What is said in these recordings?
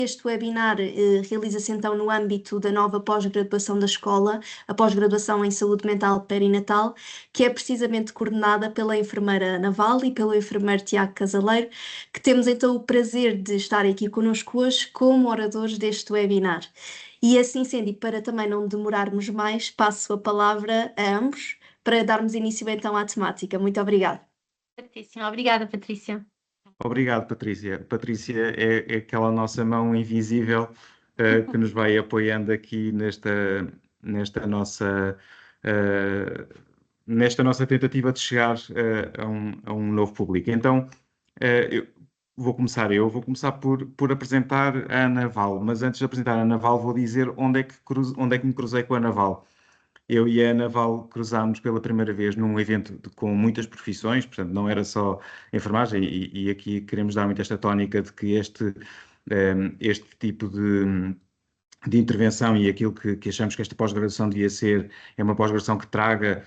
Este webinar realiza-se então no âmbito da nova pós-graduação da escola, a pós-graduação em Saúde Mental Perinatal, que é precisamente coordenada pela enfermeira Ana Val e pelo enfermeiro Tiago Casaleiro, que temos então o prazer de estar aqui connosco hoje como oradores deste webinar. E assim sendo, e para também não demorarmos mais, passo a palavra a ambos para darmos início então à temática. Muito obrigada. Certíssimo. Obrigada, Patrícia. Obrigado, Patrícia. Patrícia é aquela nossa mão invisível que nos vai apoiando aqui nesta nossa, nesta nossa tentativa de chegar a um novo público. Então, eu vou começar por apresentar a Ana Val, mas antes de apresentar a Ana Val, vou dizer onde é que me cruzei com a Ana Val. Eu e a Ana Val cruzámos pela primeira vez num evento com muitas profissões, portanto, não era só enfermagem, e aqui queremos dar muito esta tónica de que este tipo de intervenção e aquilo que achamos que esta pós-graduação devia ser, é uma pós-graduação que traga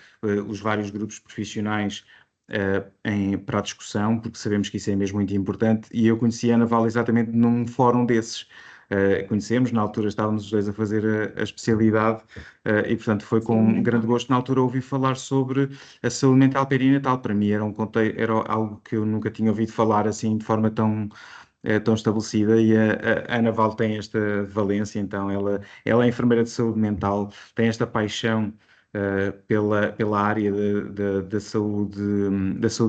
os vários grupos profissionais para a discussão, porque sabemos que isso é mesmo muito importante, e eu conheci a Ana Val exatamente num fórum desses. Conhecemos, na altura estávamos os dois a fazer a especialidade e, portanto, foi com um grande gosto na altura ouvir falar sobre a saúde mental perinatal. Para mim era algo que eu nunca tinha ouvido falar assim de forma tão estabelecida, e a Ana Val tem esta valência, então ela é enfermeira de saúde mental, tem esta paixão pela área da saúde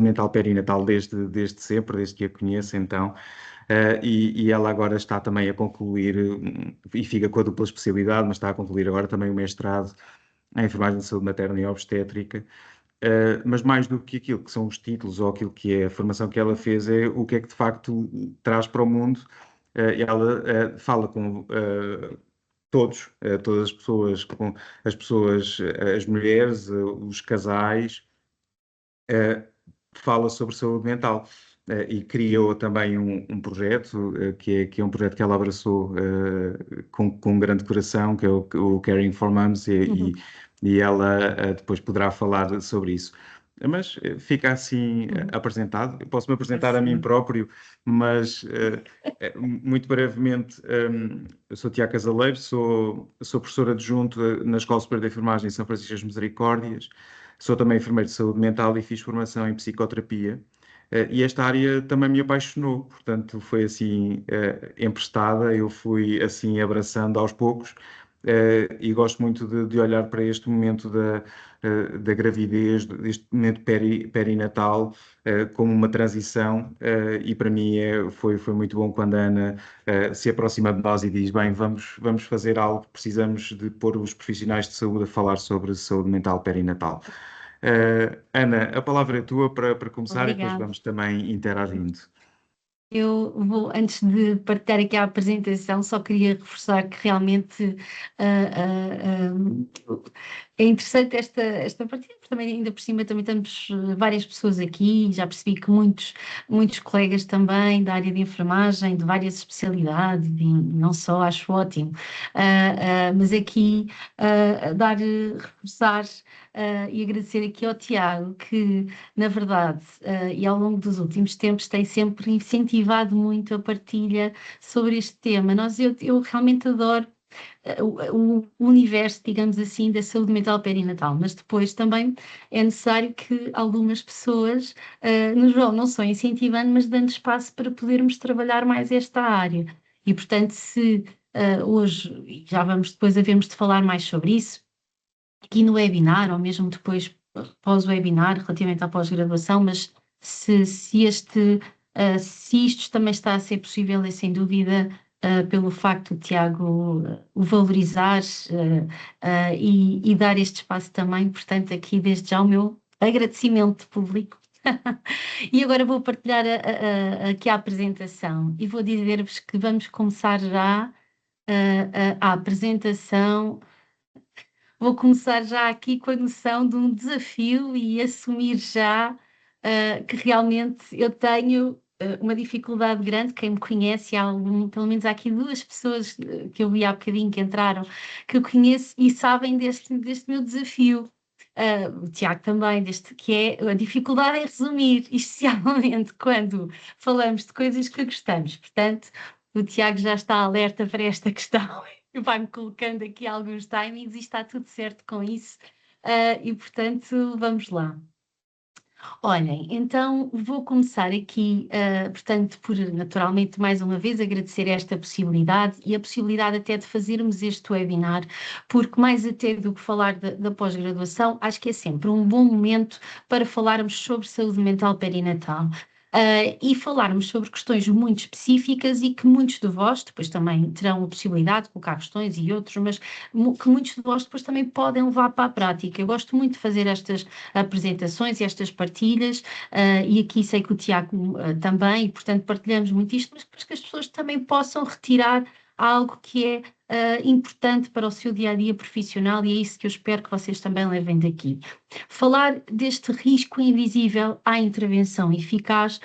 mental perinatal desde sempre, desde que a conheço, então. E ela agora está também a concluir, e fica com a dupla especialidade, mas está a concluir agora também o mestrado em enfermagem de saúde materna e obstétrica. Mas mais do que aquilo que são os títulos ou aquilo que é a formação que ela fez, é o que é que de facto traz para o mundo. Ela fala com todas as pessoas, as mulheres, os casais, fala sobre saúde mental. E criou também um projeto, que é um projeto que ela abraçou com grande coração, que é o Caring for Moms, e ela depois poderá falar sobre isso. Mas fica assim apresentado. Eu posso me apresentar a mim próprio, mas muito brevemente, eu sou Tiago Casaleiro, sou professor adjunto na Escola Superior de Enfermagem em São Francisco das Misericórdias, sou também enfermeiro de saúde mental e fiz formação em psicoterapia. E esta área também me apaixonou, portanto foi assim emprestada, eu fui assim abraçando aos poucos, e gosto muito de olhar para este momento da gravidez, deste momento perinatal, como uma transição, e para mim foi muito bom quando a Ana se aproxima de nós e diz, bem, vamos fazer algo, precisamos de pôr os profissionais de saúde a falar sobre saúde mental perinatal. Ana, a palavra é tua para começar. Obrigada. E depois vamos também interagindo. Eu vou, antes de partilhar aqui a apresentação, só queria reforçar que realmente é interessante esta partida, porque também ainda por cima também temos várias pessoas aqui, já percebi que muitos colegas também da área de enfermagem, de várias especialidades, e não só, acho ótimo, mas aqui reforçar e agradecer aqui ao Tiago, que na verdade, e ao longo dos últimos tempos tem sempre incentivado muito a partilha sobre este tema. Eu realmente adoro o universo, digamos assim, da saúde mental perinatal, mas depois também é necessário que algumas pessoas nos vão não só incentivando, mas dando espaço para podermos trabalhar mais esta área. E, portanto, se hoje, e já vamos depois havermos de falar mais sobre isso, aqui no webinar, ou mesmo depois pós-webinar, relativamente à pós-graduação, mas se isto também está a ser possível, é sem dúvida pelo facto de Tiago o valorizar e dar este espaço também, portanto aqui desde já o meu agradecimento público. E agora vou partilhar aqui a apresentação e vou dizer-vos que vamos começar já a apresentação. Vou começar já aqui com a noção de um desafio e assumir já que realmente eu tenho uma dificuldade grande. Quem me conhece, pelo menos há aqui duas pessoas que eu vi há bocadinho que entraram, que eu conheço e sabem deste meu desafio. O Tiago também, que é a dificuldade em resumir, especialmente quando falamos de coisas que gostamos. Portanto, o Tiago já está alerta para esta questão e vai-me colocando aqui alguns timings e está tudo certo com isso. E, portanto, vamos lá. Olhem, então vou começar aqui, portanto, por naturalmente mais uma vez agradecer esta possibilidade e a possibilidade até de fazermos este webinar, porque mais até do que falar da pós-graduação, acho que é sempre um bom momento para falarmos sobre saúde mental perinatal. E falarmos sobre questões muito específicas e que muitos de vós depois também terão a possibilidade de colocar questões e outros, mas que muitos de vós depois também podem levar para a prática. Eu gosto muito de fazer estas apresentações e estas partilhas, e aqui sei que o Tiago também, e portanto partilhamos muito isto, mas depois que as pessoas também possam retirar algo que é importante para o seu dia-a-dia profissional, e é isso que eu espero que vocês também levem daqui. Falar deste risco invisível à intervenção eficaz,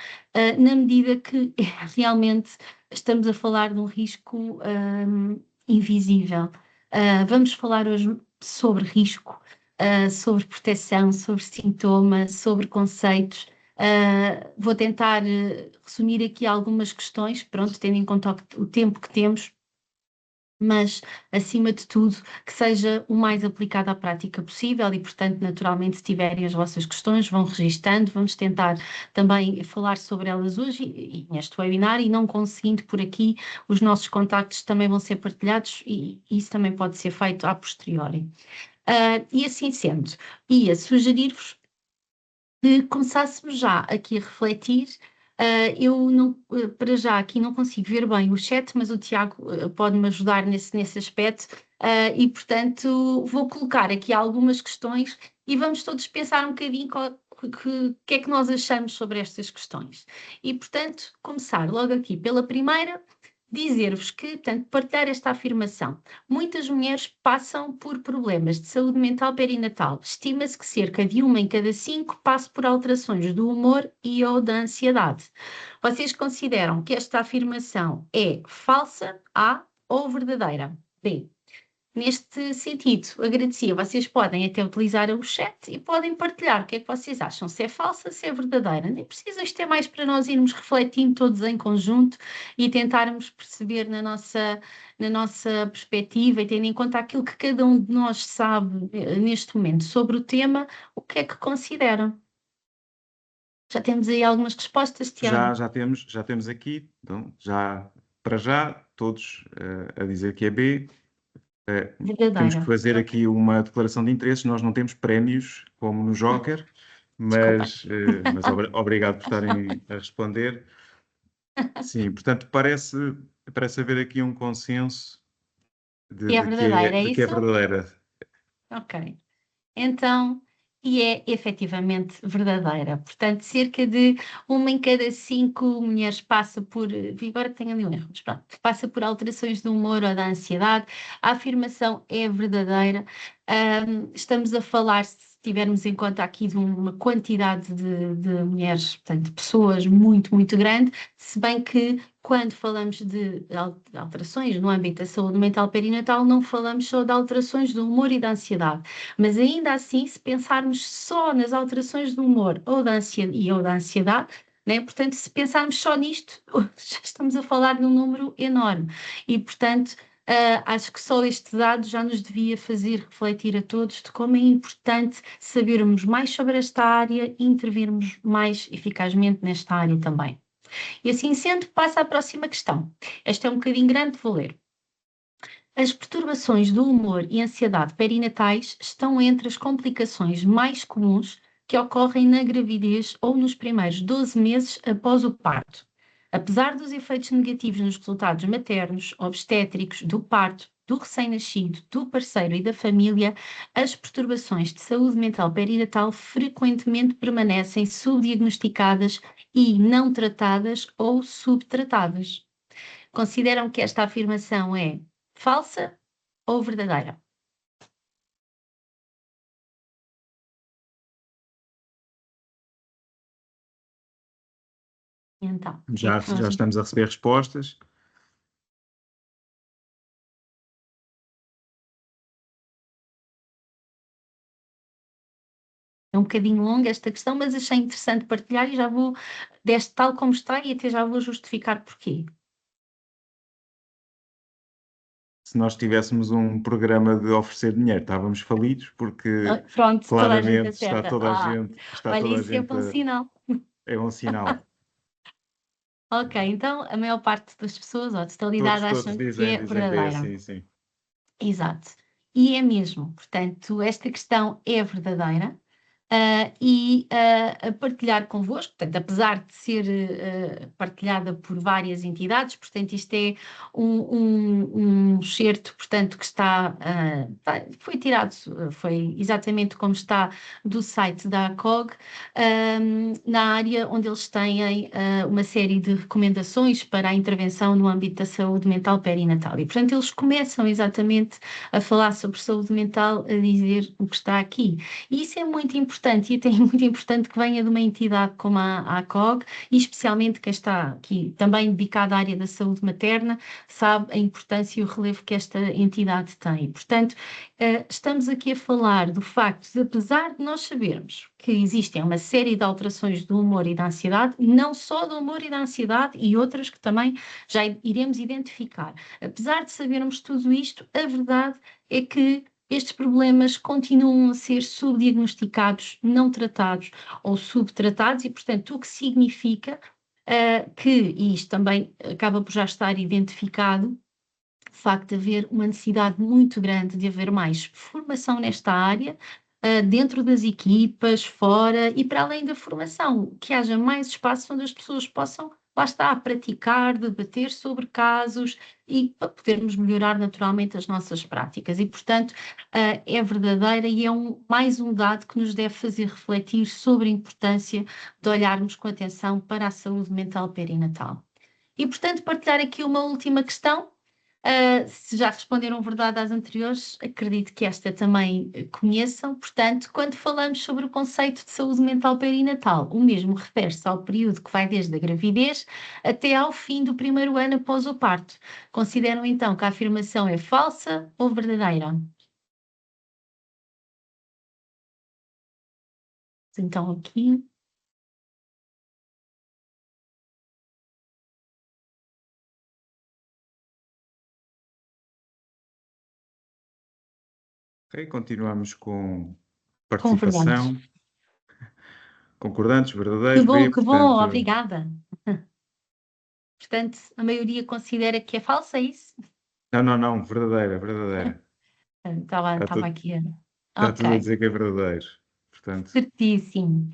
na medida que realmente estamos a falar de um risco invisível. Vamos falar hoje sobre risco, sobre proteção, sobre sintoma, sobre conceitos. Vou tentar resumir aqui algumas questões, pronto, tendo em conta o tempo que temos, mas, acima de tudo, que seja o mais aplicado à prática possível e, portanto, naturalmente, se tiverem as vossas questões, vão registando, vamos tentar também falar sobre elas hoje e neste webinar, e não conseguindo por aqui, os nossos contactos também vão ser partilhados e isso também pode ser feito a posteriori. E assim sendo, ia sugerir-vos que começássemos já aqui a refletir. Eu não, para já aqui não consigo ver bem o chat, mas o Tiago pode-me ajudar nesse aspecto, e portanto vou colocar aqui algumas questões e vamos todos pensar um bocadinho que é que nós achamos sobre estas questões. E portanto, começar logo aqui pela primeira, dizer-vos que, portanto, partilhar esta afirmação. Muitas mulheres passam por problemas de saúde mental perinatal. Estima-se que cerca de 1 em cada 5 passe por alterações do humor e ou da ansiedade. Vocês consideram que esta afirmação é falsa, A, ou verdadeira? B. Neste sentido, agradecia. Vocês podem até utilizar o chat e podem partilhar o que é que vocês acham, se é falsa, se é verdadeira. Nem precisa, isto é mais para nós irmos refletindo todos em conjunto e tentarmos perceber na nossa perspectiva e tendo em conta aquilo que cada um de nós sabe neste momento sobre o tema, o que é que consideram. Já temos aí algumas respostas, Tiago? Já temos aqui, então, para já, todos a dizer que é B. Temos que Verdadeira. fazer aqui uma declaração de interesses. Nós não temos prémios como no Joker, mas obrigado por estarem a responder. Sim, portanto, parece haver aqui um consenso E é verdadeira, é de que é isso? verdadeira. Ok. Então, e é efetivamente verdadeira. Portanto, cerca de 1 em cada 5 mulheres passa por, agora tenho ali um erro, mas pronto, passa por alterações do humor ou da ansiedade. A afirmação é verdadeira. Estamos a falar, se tivermos em conta aqui, de uma quantidade de mulheres, portanto, de pessoas muito, muito grande, se bem que quando falamos de alterações no âmbito da saúde mental perinatal, não falamos só de alterações do humor e da ansiedade. Mas ainda assim, se pensarmos só nas alterações do humor ou da ansiedade, né? Portanto, se pensarmos só nisto, já estamos a falar de um número enorme. E, portanto, acho que só este dado já nos devia fazer refletir a todos de como é importante sabermos mais sobre esta área e intervirmos mais eficazmente nesta área também. E assim sendo, passa à próxima questão. Esta é um bocadinho grande, vou ler. As perturbações do humor e ansiedade perinatais estão entre as complicações mais comuns que ocorrem na gravidez ou nos primeiros 12 meses após o parto. Apesar dos efeitos negativos nos resultados maternos, obstétricos, do parto, do recém-nascido, do parceiro e da família, as perturbações de saúde mental perinatal frequentemente permanecem subdiagnosticadas e não tratadas ou subtratadas. Consideram que esta afirmação é falsa ou verdadeira? Então, Já estamos a receber respostas. é um bocadinho longa esta questão, mas achei interessante partilhar e já vou, deste tal como está, e até já vou justificar porquê. se nós tivéssemos um programa de oferecer dinheiro, estávamos falidos, porque Pronto, toda a gente claramente está acerta. toda a gente, Olha, isso é bom sinal. é um sinal. Ok, então a maior parte das pessoas, ou a totalidade, Todos acham que dizem é que é verdadeira. assim, sim. Exato. E é mesmo. Portanto, esta questão é verdadeira. A partilhar convosco, portanto, apesar de ser partilhada por várias entidades, portanto, isto é um excerto, portanto, que foi tirado, foi exatamente como está do site da ACOG, na área onde eles têm uma série de recomendações para a intervenção no âmbito da saúde mental perinatal. E, portanto, eles começam exatamente a falar sobre saúde mental, a dizer o que está aqui. E isso é muito importante e até é muito importante que venha de uma entidade como a ACOG, e especialmente quem está aqui também dedicada à área da saúde materna, sabe a importância e o relevo que esta entidade tem. Portanto, estamos aqui a falar do facto de, apesar de nós sabermos que existem uma série de alterações do humor e da ansiedade, não só do humor e da ansiedade, e outras que também já iremos identificar. Apesar de sabermos tudo isto, a verdade é que estes problemas continuam a ser subdiagnosticados, não tratados ou subtratados, e, portanto, o que significa e isto também acaba por já estar identificado, o facto de haver uma necessidade muito grande de haver mais formação nesta área, dentro das equipas, fora e para além da formação, que haja mais espaço onde as pessoas possam, lá está, praticar, debater sobre casos e para podermos melhorar naturalmente as nossas práticas. E, portanto, é verdadeira e é mais um dado que nos deve fazer refletir sobre a importância de olharmos com atenção para a saúde mental perinatal. E, portanto, partilhar aqui uma última questão. Se já responderam verdade às anteriores, acredito que esta também conheçam. Portanto, quando falamos sobre o conceito de saúde mental perinatal, o mesmo refere-se ao período que vai desde a gravidez até ao fim do primeiro ano após o parto. Consideram então que a afirmação é falsa ou verdadeira? Então, aqui. Ok, continuamos com Concordantes. participação. Concordantes, verdadeiros, Que bom, portanto, obrigada. Portanto, a maioria considera que é falsa, é isso? Não, verdadeira. Estava aqui a... Está tudo a Ok, dizer que é verdadeiro. Portanto, certíssimo.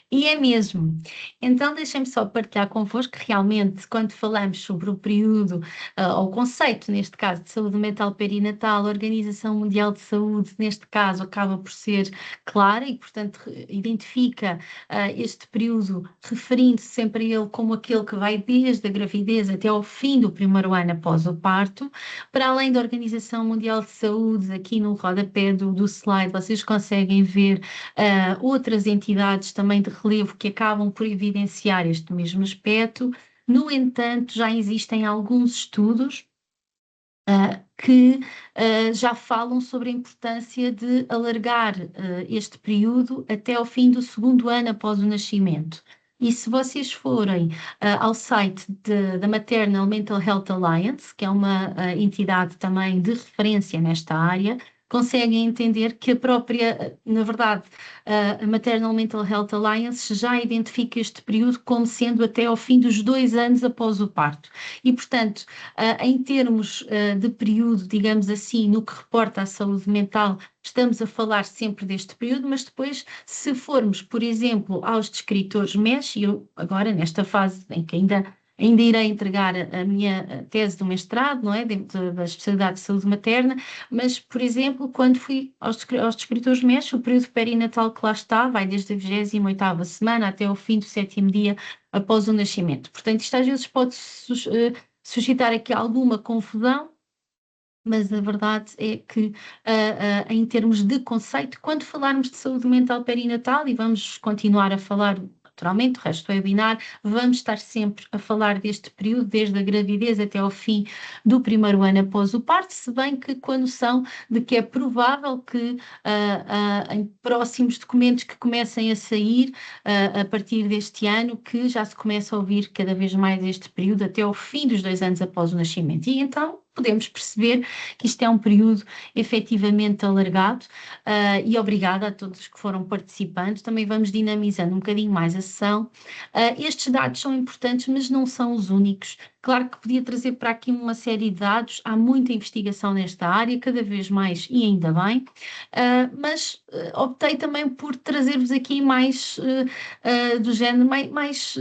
E é mesmo. Então, deixem-me só partilhar convosco que realmente, quando falamos sobre o período, ou o conceito, neste caso, de saúde mental perinatal, a Organização Mundial de Saúde, neste caso, acaba por ser clara e, portanto, identifica este período referindo-se sempre a ele como aquele que vai desde a gravidez até ao fim do primeiro ano após o parto. Para além da Organização Mundial de Saúde, aqui no rodapé do slide, vocês conseguem ver outras entidades também de relevo que acabam por evidenciar este mesmo aspecto. No entanto, já existem alguns estudos que já falam sobre a importância de alargar este período até ao fim do segundo ano após o nascimento. E se vocês forem ao site da Maternal Mental Health Alliance, que é uma entidade também de referência nesta área, conseguem entender que a própria, na verdade, a Maternal Mental Health Alliance já identifica este período como sendo até ao fim dos 2 anos após o parto. E, portanto, em termos de período, digamos assim, no que reporta à saúde mental, estamos a falar sempre deste período, mas depois, se formos, por exemplo, aos descritores MESH, e eu agora, nesta fase em que ainda irei entregar a minha tese do mestrado, não é, dentro da especialidade de saúde materna, mas, por exemplo, quando fui aos descritores MESH, o período perinatal que lá está, vai desde a 28ª semana até ao fim do 7º dia após o nascimento. Portanto, isto às vezes pode suscitar aqui alguma confusão, mas a verdade é que, em termos de conceito, quando falarmos de saúde mental perinatal, e vamos continuar a falar naturalmente, o resto do webinar, vamos estar sempre a falar deste período, desde a gravidez até ao fim do primeiro ano após o parto, se bem que com a noção de que é provável que em próximos documentos que comecem a sair a partir deste ano, que já se começa a ouvir cada vez mais este período até ao fim dos 2 anos após o nascimento. E então, podemos perceber que isto é um período efetivamente alargado, e obrigada a todos que foram participando. Também vamos dinamizando um bocadinho mais a sessão. Estes dados são importantes, mas não são os únicos. Claro que podia trazer para aqui uma série de dados, há muita investigação nesta área, cada vez mais, e ainda bem, mas optei também por trazer-vos aqui mais do género, mais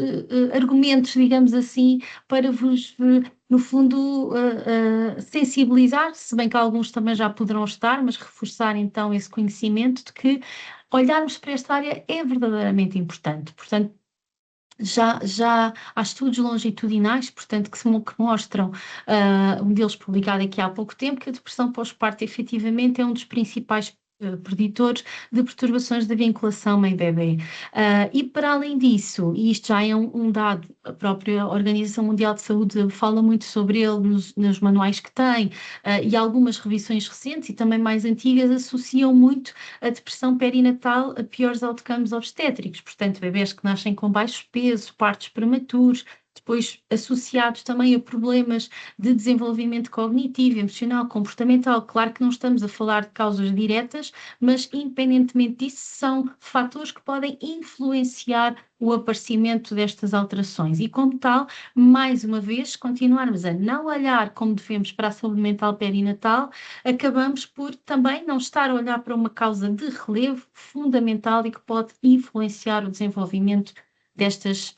argumentos, digamos assim, para vos, no fundo, sensibilizar, se bem que alguns também já poderão estar, mas reforçar então esse conhecimento de que olharmos para esta área é verdadeiramente importante. Portanto, já há estudos longitudinais, portanto, que mostram, um deles publicado aqui há pouco tempo, que a depressão pós-parto efetivamente é um dos principais preditores de perturbações da vinculação mãe-bebê. E para além disso, e isto já é um dado, a própria Organização Mundial de Saúde fala muito sobre ele nos manuais que tem, e algumas revisões recentes e também mais antigas associam muito a depressão perinatal a piores outcomes obstétricos, portanto, bebés que nascem com baixo peso, partos prematuros, depois associados também a problemas de desenvolvimento cognitivo, emocional, comportamental. Claro que não estamos a falar de causas diretas, mas independentemente disso, são fatores que podem influenciar o aparecimento destas alterações. E como tal, mais uma vez, continuarmos a não olhar como devemos para a saúde mental perinatal, acabamos por também não estar a olhar para uma causa de relevo fundamental e que pode influenciar o desenvolvimento destas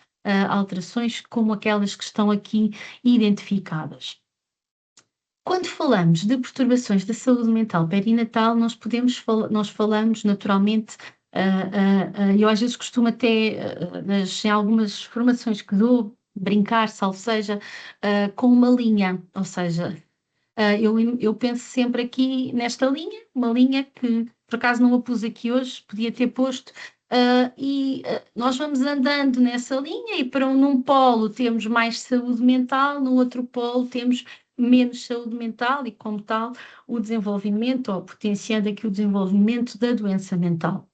alterações, como aquelas que estão aqui identificadas. Quando falamos de perturbações da saúde mental perinatal, nós falamos naturalmente, eu às vezes costumo até, em algumas formações que dou, brincar, salvo seja, com uma linha, ou seja, eu penso sempre aqui nesta linha, uma linha que por acaso não a pus aqui hoje, podia ter posto, nós vamos andando nessa linha e num polo temos mais saúde mental, no outro polo temos menos saúde mental e, como tal, o desenvolvimento, ou potenciando aqui o desenvolvimento da doença mental.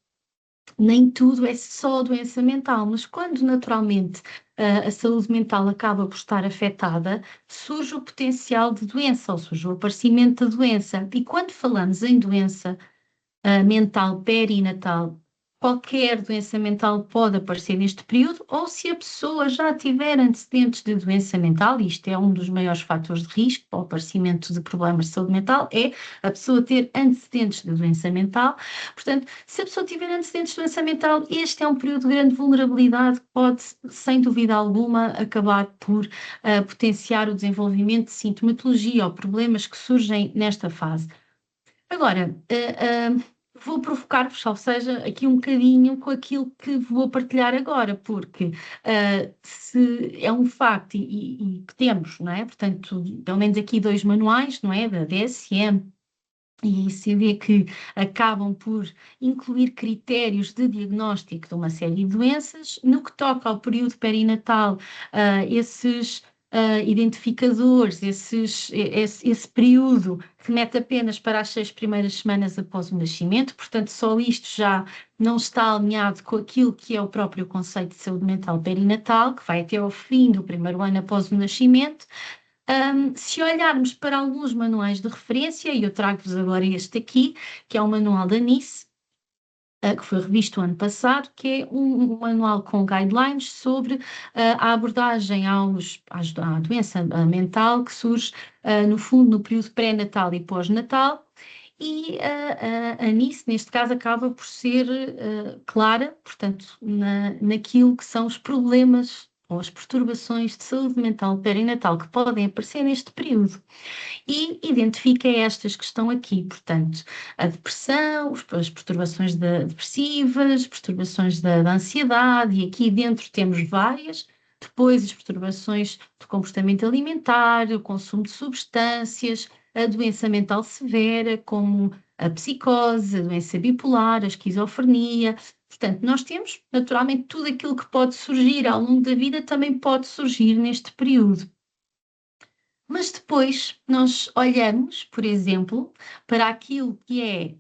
Nem tudo é só doença mental, mas quando naturalmente a saúde mental acaba por estar afetada, surge o potencial de doença, ou surge o aparecimento da doença. E quando falamos em doença mental perinatal, qualquer doença mental pode aparecer neste período, ou se a pessoa já tiver antecedentes de doença mental, e isto é um dos maiores fatores de risco para o aparecimento de problemas de saúde mental, é a pessoa ter antecedentes de doença mental. Portanto, se a pessoa tiver antecedentes de doença mental, este é um período de grande vulnerabilidade que pode, sem dúvida alguma, acabar por potenciar o desenvolvimento de sintomatologia ou problemas que surgem nesta fase. Agora, vou provocar-vos, ou seja, aqui um bocadinho com aquilo que vou partilhar agora, porque se é um facto e que temos, não é? Portanto, pelo menos aqui 2 manuais, não é? Da DSM e ICD, que acabam por incluir critérios de diagnóstico de uma série de doenças. No que toca ao período perinatal, esses identificadores, esse período remete apenas para as 6 primeiras semanas após o nascimento, portanto, só isto já não está alinhado com aquilo que é o próprio conceito de saúde mental perinatal, que vai até ao fim do primeiro ano após o nascimento. Se olharmos para alguns manuais de referência, e eu trago-vos agora este aqui, que é o manual da NICE, que foi revisto o ano passado, que é um manual com guidelines sobre a abordagem à doença mental que surge, no fundo, no período pré-natal e pós-natal. E a NICE, neste caso, acaba por ser clara, portanto, naquilo que são os problemas ou as perturbações de saúde mental perinatal que podem aparecer neste período. E identifica estas que estão aqui, portanto, a depressão, as perturbações depressivas, perturbações da ansiedade, e aqui dentro temos várias. Depois as perturbações do comportamento alimentar, o consumo de substâncias, a doença mental severa, como a psicose, a doença bipolar, a esquizofrenia. Portanto, nós temos, naturalmente, tudo aquilo que pode surgir ao longo da vida também pode surgir neste período. Mas depois nós olhamos, por exemplo, para aquilo que é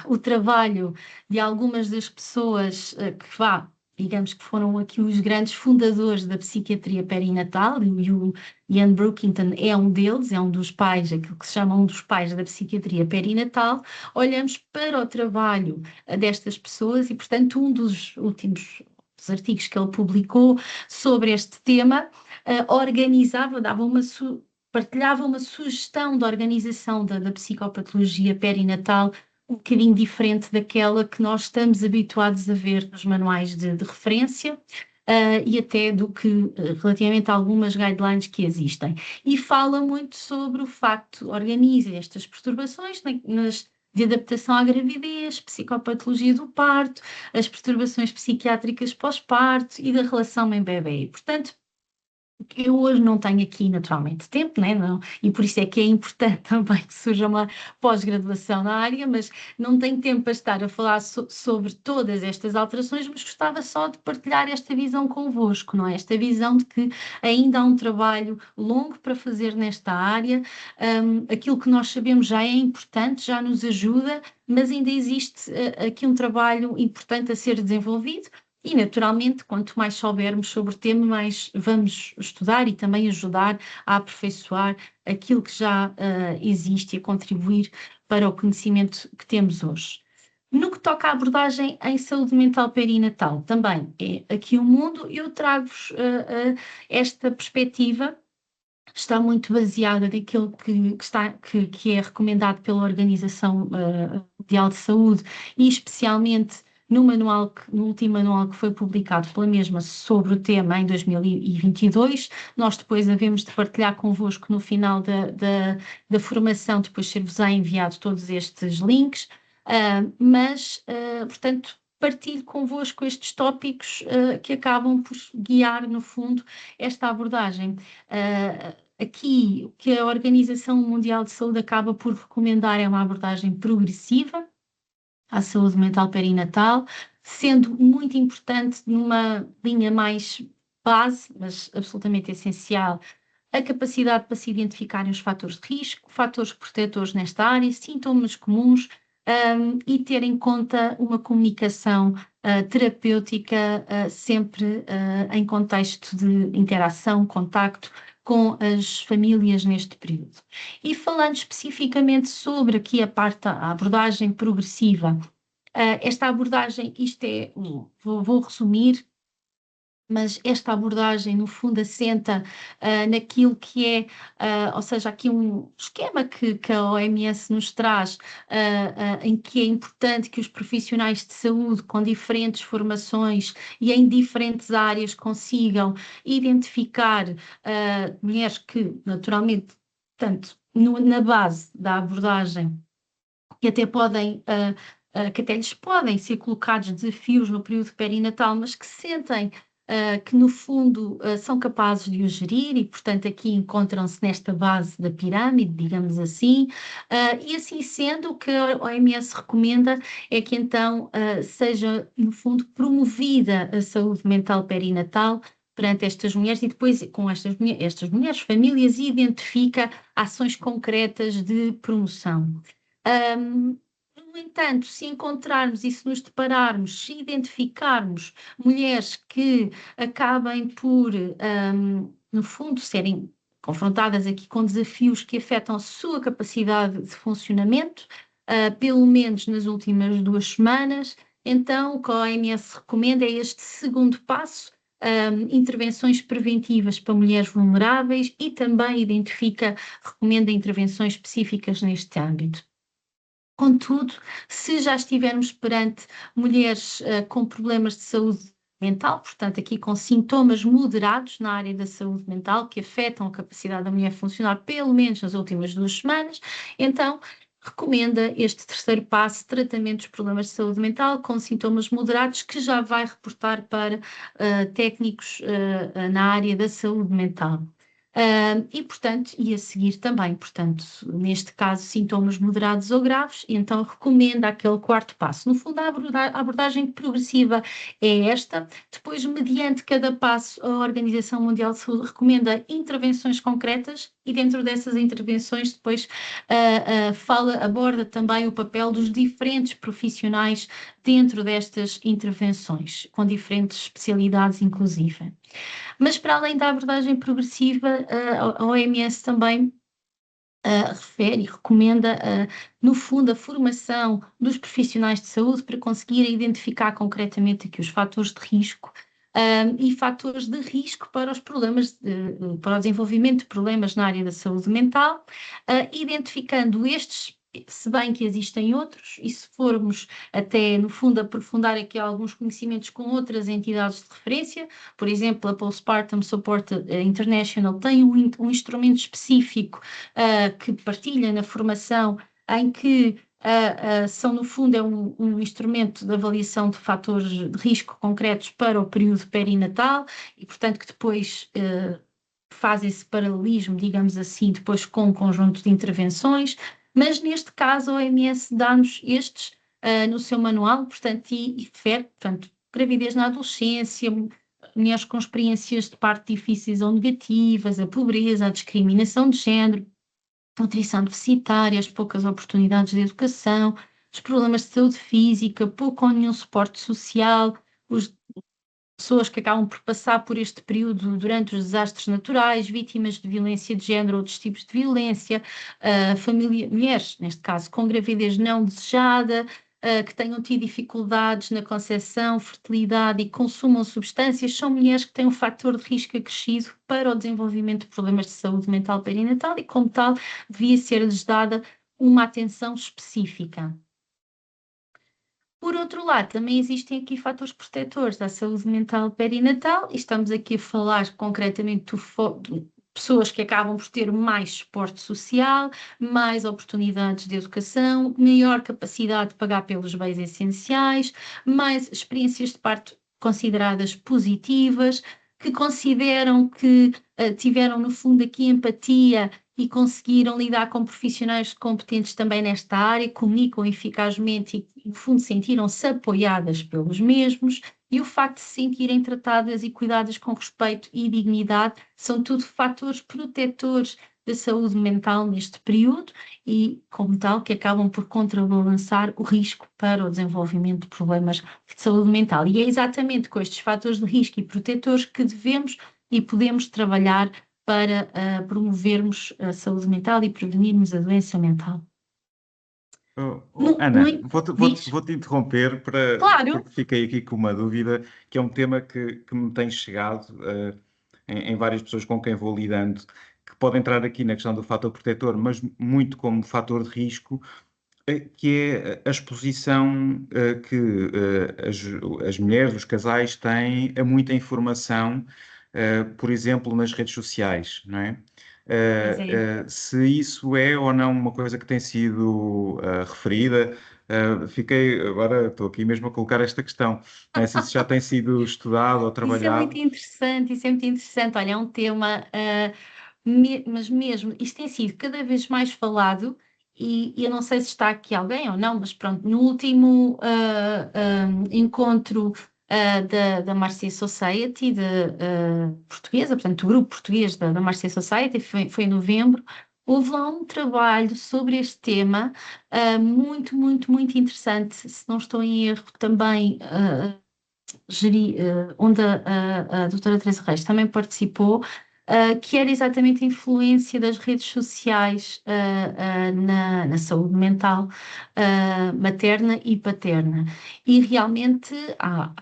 o trabalho de algumas das pessoas que digamos que foram aqui os grandes fundadores da psiquiatria perinatal, e o Ian Brookington é um deles, é um dos pais, aquilo que se chama um dos pais da psiquiatria perinatal. Olhamos para o trabalho destas pessoas e, portanto, um dos últimos artigos que ele publicou sobre este tema organizava, partilhava uma sugestão de organização da psicopatologia perinatal um bocadinho diferente daquela que nós estamos habituados a ver nos manuais de referência e até do que relativamente a algumas guidelines que existem. E fala muito sobre o facto, organiza estas perturbações de adaptação à gravidez, psicopatologia do parto, as perturbações psiquiátricas pós-parto e da relação mãe-bebê. Portanto, eu hoje não tenho aqui naturalmente tempo, né? Não, e por isso é que é importante também que surja uma pós-graduação na área, mas não tenho tempo para estar a falar sobre todas estas alterações, mas gostava só de partilhar esta visão convosco, não é? Esta visão de que ainda há um trabalho longo para fazer nesta área, aquilo que nós sabemos já é importante, já nos ajuda, mas ainda existe aqui um trabalho importante a ser desenvolvido. E, naturalmente, quanto mais soubermos sobre o tema, mais vamos estudar e também ajudar a aperfeiçoar aquilo que já existe e a contribuir para o conhecimento que temos hoje. No que toca à abordagem em saúde mental perinatal, também é aqui o mundo. Eu trago-vos esta perspectiva, está muito baseada naquilo que é recomendado pela Organização Mundial de Saúde e especialmente no último manual que foi publicado pela mesma sobre o tema em 2022, nós depois havemos de partilhar convosco no final da formação, depois ser-vos-á enviado todos estes links, portanto, partilho convosco estes tópicos que acabam por guiar, no fundo, esta abordagem. Aqui, o que a Organização Mundial de Saúde acaba por recomendar é uma abordagem progressiva à saúde mental perinatal, sendo muito importante numa linha mais base, mas absolutamente essencial, a capacidade para se identificarem os fatores de risco, fatores protetores nesta área, sintomas comuns e ter em conta uma comunicação terapêutica sempre em contexto de interação, contacto com as famílias neste período. E falando especificamente sobre aqui a abordagem progressiva, esta abordagem, vou resumir, mas esta abordagem no fundo assenta naquilo que é, ou seja, aqui um esquema que a OMS nos traz, em que é importante que os profissionais de saúde com diferentes formações e em diferentes áreas consigam identificar mulheres que naturalmente, tanto na base da abordagem, que até podem... que até lhes podem ser colocados desafios no período perinatal, mas que sentem que no fundo são capazes de os gerir e, portanto, aqui encontram-se nesta base da pirâmide, digamos assim, e assim sendo, o que a OMS recomenda é que então seja, no fundo, promovida a saúde mental perinatal perante estas mulheres e depois com estas mulheres, famílias, identifica ações concretas de promoção. No entanto, se encontrarmos e se nos depararmos, se identificarmos mulheres que acabem por, no fundo, serem confrontadas aqui com desafios que afetam a sua capacidade de funcionamento, pelo menos nas últimas 2 semanas, então o que a OMS recomenda é este segundo passo, intervenções preventivas para mulheres vulneráveis e também recomenda intervenções específicas neste âmbito. Contudo, se já estivermos perante mulheres com problemas de saúde mental, portanto aqui com sintomas moderados na área da saúde mental que afetam a capacidade da mulher funcionar pelo menos nas últimas 2 semanas, então recomenda este terceiro passo, tratamento dos problemas de saúde mental com sintomas moderados, que já vai reportar para técnicos na área da saúde mental. E, portanto, e a seguir também, portanto, neste caso, sintomas moderados ou graves, então recomenda aquele 4º passo. No fundo, a abordagem progressiva é esta. Depois, mediante cada passo, a Organização Mundial de Saúde recomenda intervenções concretas e dentro dessas intervenções depois aborda também o papel dos diferentes profissionais dentro destas intervenções, com diferentes especialidades inclusive. Mas para além da abordagem progressiva, a OMS também refere e recomenda, no fundo, a formação dos profissionais de saúde para conseguir identificar concretamente aqui os fatores de risco e fatores de risco para os problemas, para o desenvolvimento de problemas na área da saúde mental, identificando estes, se bem que existem outros, e se formos até, no fundo, aprofundar aqui alguns conhecimentos com outras entidades de referência, por exemplo, a Postpartum Support International tem um instrumento específico que partilha na formação, em que são, no fundo, um instrumento de avaliação de fatores de risco concretos para o período perinatal e, portanto, que depois faz esse paralelismo, digamos assim, depois com um conjunto de intervenções, mas neste caso a OMS dá-nos estes no seu manual, portanto, e refere, portanto, gravidez na adolescência, mulheres com experiências de parto difíceis ou negativas, a pobreza, a discriminação de género, nutrição deficitária, as poucas oportunidades de educação, os problemas de saúde física, pouco ou nenhum suporte social, pessoas que acabam por passar por este período durante os desastres naturais, vítimas de violência de género ou outros tipos de violência, mulheres, neste caso, com gravidez não desejada, que tenham tido dificuldades na concepção, fertilidade e consumam substâncias, são mulheres que têm um fator de risco acrescido para o desenvolvimento de problemas de saúde mental perinatal e, como tal, devia ser-lhes dada uma atenção específica. Por outro lado, também existem aqui fatores protetores da saúde mental perinatal, e estamos aqui a falar concretamente de pessoas que acabam por ter mais suporte social, mais oportunidades de educação, maior capacidade de pagar pelos bens essenciais, mais experiências de parto consideradas positivas, que consideram que tiveram, no fundo, aqui empatia e conseguiram lidar com profissionais competentes também nesta área, comunicam eficazmente e, no fundo, sentiram-se apoiadas pelos mesmos, e o facto de se sentirem tratadas e cuidadas com respeito e dignidade são tudo fatores protetores da saúde mental neste período e, como tal, que acabam por contrabalançar o risco para o desenvolvimento de problemas de saúde mental. E é exatamente com estes fatores de risco e protetores que devemos e podemos trabalhar para promovermos a saúde mental e prevenirmos a doença mental. Ana, vou-te interromper Claro. porque fiquei aqui com uma dúvida, que é um tema que me tem chegado em várias pessoas com quem vou lidando, que pode entrar aqui na questão do fator protetor, mas muito como fator de risco, que é a exposição que as mulheres, os casais têm a muita informação, por exemplo, nas redes sociais, não é? Se isso é ou não uma coisa que tem sido referida, agora estou aqui mesmo a colocar esta questão, não é? Se isso já tem sido estudado ou trabalhado. Isso é muito interessante, olha, é um tema, mas mesmo, isto tem sido cada vez mais falado, e eu não sei se está aqui alguém ou não, mas pronto, no último encontro da Marcia Society, portuguesa, portanto, o grupo português da Marcia Society, foi em novembro, houve lá um trabalho sobre este tema, muito, muito, muito interessante, se não estou em erro, também onde a doutora Teresa Reis também participou, que era exatamente a influência das redes sociais na saúde mental materna e paterna. E realmente há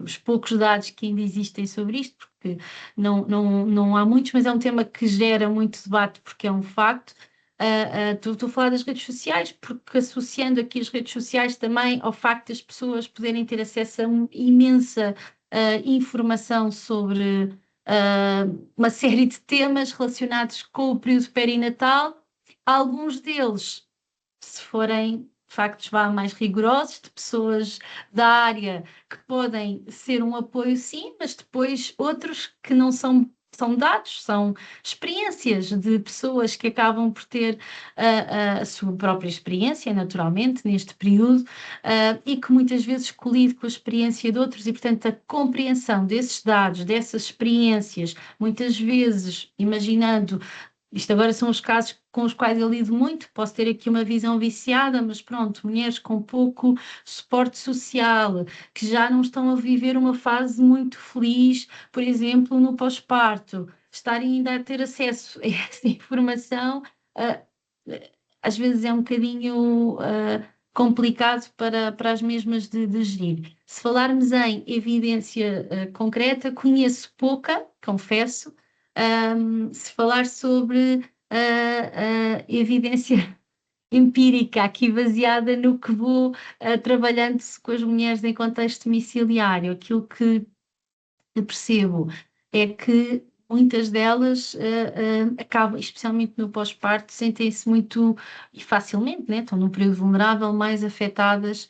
os poucos dados que ainda existem sobre isto, porque não há muitos, mas é um tema que gera muito debate, porque é um facto. Estou a falar das redes sociais, porque associando aqui as redes sociais também ao facto das pessoas poderem ter acesso a imensa informação sobre uma série de temas relacionados com o período perinatal, alguns deles, se forem factos mais rigorosos, de pessoas da área que podem ser um apoio, sim, mas depois outros que não são são dados, são experiências de pessoas que acabam por ter a sua própria experiência, naturalmente, neste período, e que muitas vezes colide com a experiência de outros, e, portanto, a compreensão desses dados, dessas experiências, muitas vezes, imaginando. Isto agora são os casos com os quais eu lido muito, posso ter aqui uma visão viciada, mas pronto, mulheres com pouco suporte social, que já não estão a viver uma fase muito feliz, por exemplo, no pós-parto, estarem ainda a ter acesso a essa informação, às vezes é um bocadinho complicado para as mesmas de gerir. Se falarmos em evidência concreta, conheço pouca, confesso. Se falar sobre evidência empírica, aqui baseada no que vou trabalhando com as mulheres em contexto domiciliário, aquilo que percebo é que muitas delas acabam, especialmente no pós-parto, sentem-se muito e facilmente, né? Estão num período vulnerável, mais afetadas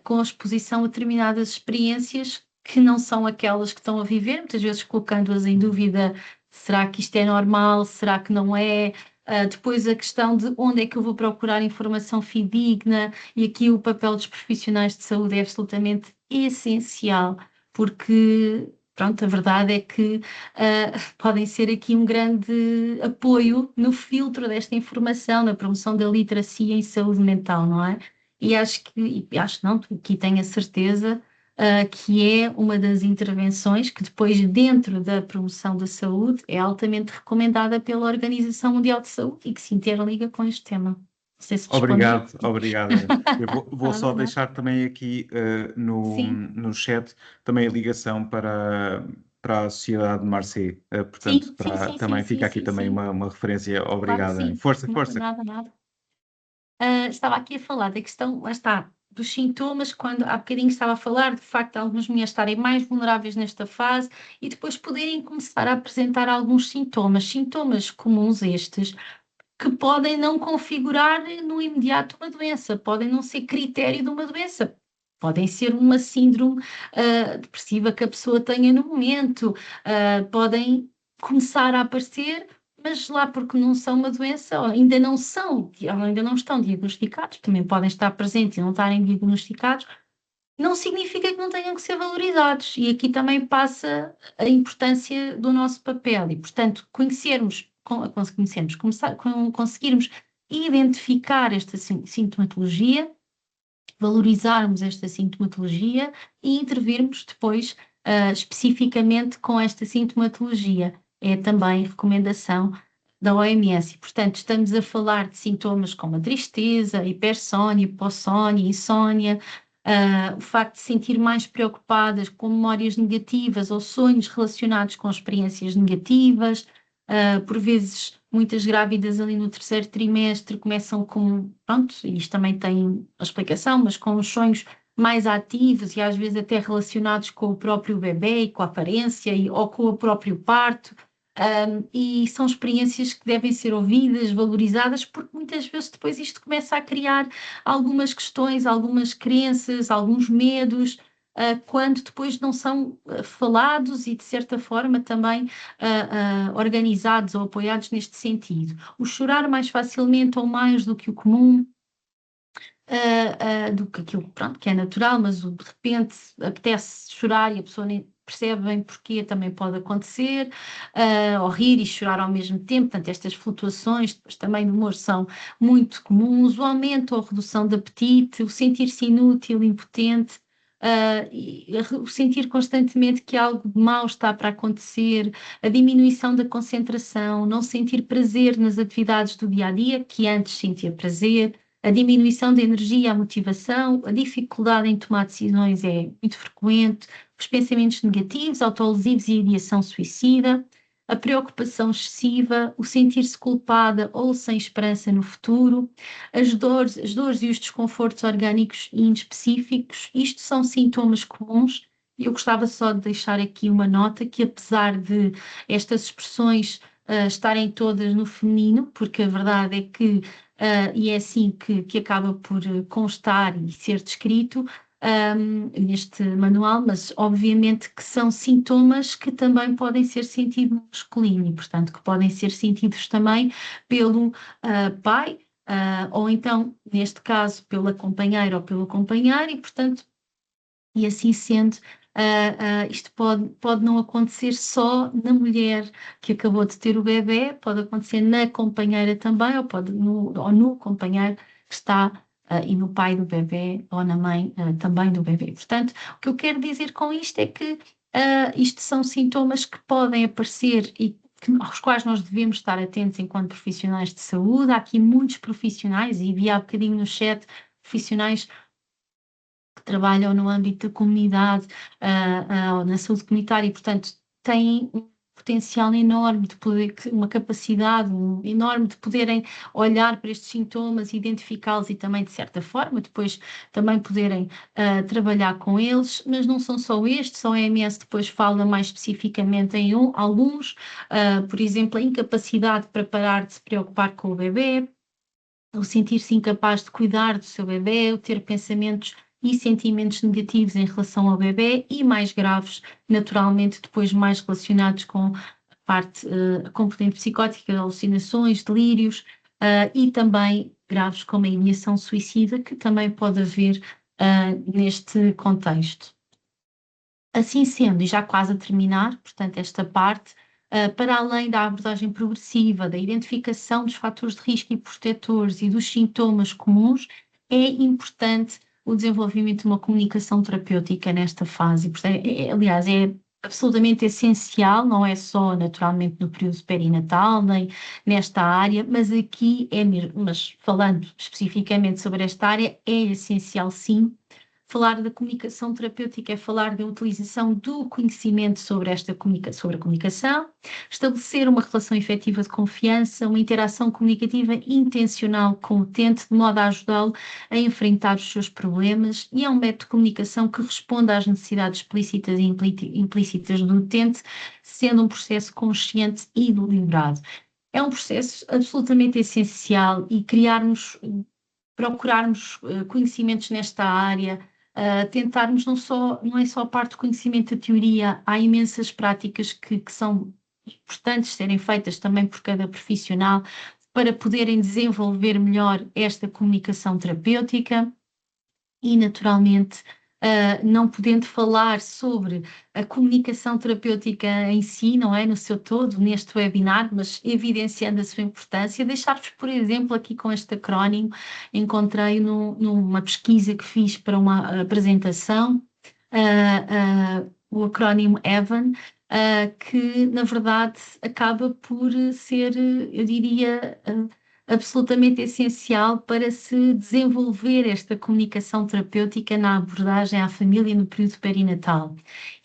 com a exposição a determinadas experiências que não são aquelas que estão a viver, muitas vezes colocando-as em dúvida: será que isto é normal? Será que não é? Depois a questão de onde é que eu vou procurar informação fidedigna, e aqui o papel dos profissionais de saúde é absolutamente essencial, porque pronto, a verdade é que podem ser aqui um grande apoio no filtro desta informação, na promoção da literacia em saúde mental, não é? E acho não, aqui tenho a certeza que é uma das intervenções que depois, dentro da promoção da saúde, é altamente recomendada pela Organização Mundial de Saúde e que se interliga com este tema. Não sei se respondi. Obrigado, Ana. Eu vou só deixar também aqui no chat também a ligação para a Sociedade de Marseille. Portanto, também fica aqui também uma referência. Obrigado, Claro, Ana. Força. Nada. Estava aqui a falar da questão, lá está, dos sintomas, quando há bocadinho estava a falar, de facto, algumas mulheres estarem mais vulneráveis nesta fase e depois poderem começar a apresentar alguns sintomas comuns estes, que podem não configurar no imediato uma doença, podem não ser critério de uma doença, podem ser uma síndrome depressiva que a pessoa tenha no momento, podem começar a aparecer, mas lá porque não são uma doença, ou ainda não estão diagnosticados, também podem estar presentes e não estarem diagnosticados, não significa que não tenham que ser valorizados. E aqui também passa a importância do nosso papel. E, portanto, conseguirmos identificar esta sintomatologia, valorizarmos esta sintomatologia e intervirmos depois especificamente com esta sintomatologia. É também recomendação da OMS. E, portanto, estamos a falar de sintomas como a tristeza, a hipersónia, hipossónia, insónia, o facto de se sentir mais preocupadas com memórias negativas ou sonhos relacionados com experiências negativas. Por vezes, muitas grávidas ali no 3º trimestre começam com, pronto, isto também tem a explicação, mas com os sonhos mais ativos e às vezes até relacionados com o próprio bebê e com a aparência ou com o próprio parto. E são experiências que devem ser ouvidas, valorizadas, porque muitas vezes depois isto começa a criar algumas questões, algumas crenças, alguns medos, quando depois não são falados e, de certa forma, também organizados ou apoiados neste sentido. O chorar mais facilmente ou mais do que o comum, do que aquilo, pronto, que é natural, mas de repente apetece chorar e a pessoa nem percebe bem porquê, também pode acontecer, ou rir e chorar ao mesmo tempo. Portanto, estas flutuações depois também de humor são muito comuns, o aumento ou redução de apetite, o sentir-se inútil, impotente, o sentir constantemente que algo de mau está para acontecer, a diminuição da concentração, não sentir prazer nas atividades do dia-a-dia, que antes sentia prazer, a diminuição da energia, a motivação, a dificuldade em tomar decisões é muito frequente, os pensamentos negativos, autolesivos e ideação suicida, a preocupação excessiva, o sentir-se culpada ou sem esperança no futuro, as dores e os desconfortos orgânicos e inespecíficos. Isto são sintomas comuns. Eu gostava só de deixar aqui uma nota que, apesar de estas expressões estarem todas no feminino, porque a verdade é que e é assim que acaba por constar e ser descrito, neste manual, mas obviamente que são sintomas que também podem ser sentidos no masculino e, portanto, que podem ser sentidos também pelo pai, ou então, neste caso, pela companheira ou pelo companheiro, e, portanto, e assim sendo, isto pode não acontecer só na mulher que acabou de ter o bebê, pode acontecer na companheira também, ou no companheiro que está, e no pai do bebê, ou na mãe, também do bebê. Portanto, o que eu quero dizer com isto é que isto são sintomas que podem aparecer e aos quais nós devemos estar atentos enquanto profissionais de saúde. Há aqui muitos profissionais, e vi há bocadinho no chat, profissionais que trabalham no âmbito da comunidade, ou na saúde comunitária, e, portanto, têm um potencial enorme de poder, uma capacidade enorme de poderem olhar para estes sintomas, identificá-los e também, de certa forma, depois também poderem trabalhar com eles, mas não são só estes, a OMS depois fala mais especificamente em alguns, por exemplo, a incapacidade para parar de se preocupar com o bebê, o sentir-se incapaz de cuidar do seu bebê, o ter pensamentos e sentimentos negativos em relação ao bebê e mais graves, naturalmente, depois mais relacionados com a parte, a componente psicótica, alucinações, delírios, e também graves como a ideação suicida, que também pode haver neste contexto. Assim sendo, e já quase a terminar, portanto, esta parte, para além da abordagem progressiva, da identificação dos fatores de risco e protetores e dos sintomas comuns, é importante o desenvolvimento de uma comunicação terapêutica nesta fase. Portanto, aliás, é absolutamente essencial, não é só naturalmente no período perinatal, nem nesta área, mas aqui é mesmo, mas falando especificamente sobre esta área, é essencial sim. Falar da comunicação terapêutica é falar da utilização do conhecimento sobre sobre a comunicação, estabelecer uma relação efetiva de confiança, uma interação comunicativa intencional com o utente, de modo a ajudá-lo a enfrentar os seus problemas, e é um método de comunicação que responde às necessidades explícitas e implícitas do utente, sendo um processo consciente e deliberado. É um processo absolutamente essencial e procurarmos conhecimentos nesta área, tentarmos não é só a parte do conhecimento da teoria, há imensas práticas que são importantes serem feitas também por cada profissional para poderem desenvolver melhor esta comunicação terapêutica e, naturalmente, não podendo falar sobre a comunicação terapêutica em si, não é, no seu todo, neste webinar, mas evidenciando a sua importância, deixar-vos, por exemplo, aqui com este acrónimo, encontrei numa pesquisa que fiz para uma apresentação, o acrónimo EVAN, que, na verdade, acaba por ser, eu diria, absolutamente essencial para se desenvolver esta comunicação terapêutica na abordagem à família no período perinatal.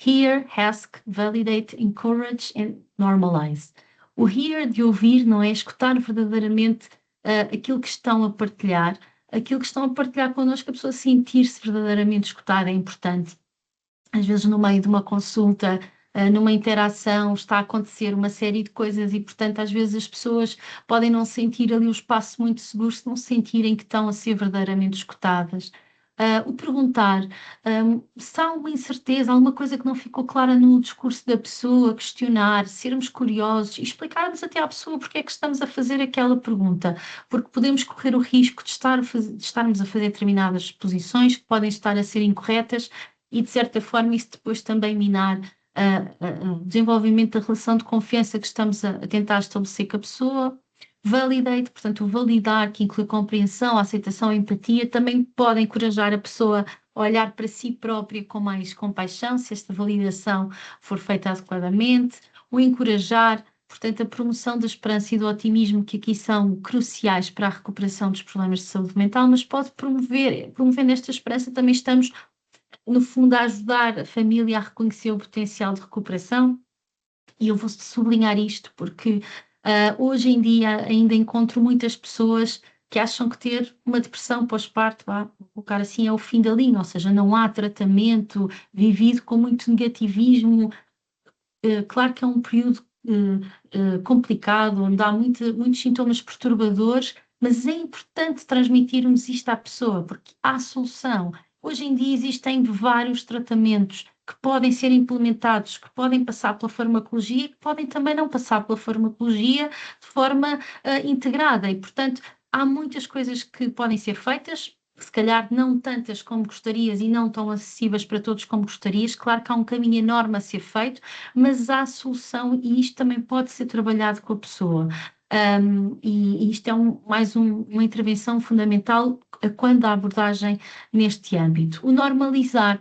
Hear, ask, validate, encourage and normalize. O hear, de ouvir, não é escutar verdadeiramente aquilo que estão a partilhar, connosco, a pessoa sentir-se verdadeiramente escutada é importante. Às vezes, no meio de uma consulta, numa interação, está a acontecer uma série de coisas e, portanto, às vezes as pessoas podem não sentir ali um espaço muito seguro se não sentirem que estão a ser verdadeiramente escutadas. O perguntar, se há uma incerteza, alguma coisa que não ficou clara no discurso da pessoa, questionar, sermos curiosos e explicarmos até à pessoa porque é que estamos a fazer aquela pergunta, porque podemos correr o risco de estarmos a fazer determinadas posições que podem estar a ser incorretas e, de certa forma, isso depois também minar o desenvolvimento da relação de confiança que estamos a tentar estabelecer com a pessoa. Validate, portanto, o validar, que inclui compreensão, aceitação, empatia, também pode encorajar a pessoa a olhar para si própria com mais compaixão, se esta validação for feita adequadamente. O encorajar, portanto, a promoção da esperança e do otimismo, que aqui são cruciais para a recuperação dos problemas de saúde mental, mas pode promovendo esta esperança, também estamos, no fundo, a ajudar a família a reconhecer o potencial de recuperação. E eu vou sublinhar isto porque hoje em dia ainda encontro muitas pessoas que acham que ter uma depressão pós-parto, vou colocar assim, é o fim da linha, ou seja, não há tratamento, vivido com muito negativismo. Claro que é um período complicado, onde há muitos sintomas perturbadores, mas é importante transmitirmos isto à pessoa, porque há solução. Hoje em dia existem vários tratamentos que podem ser implementados, que podem passar pela farmacologia, que podem também não passar pela farmacologia de forma integrada. E, portanto, há muitas coisas que podem ser feitas, se calhar não tantas como gostarias e não tão acessíveis para todos como gostarias. Claro que há um caminho enorme a ser feito, mas há solução e isto também pode ser trabalhado com a pessoa. E isto é uma intervenção fundamental quando a abordagem neste âmbito. O normalizar,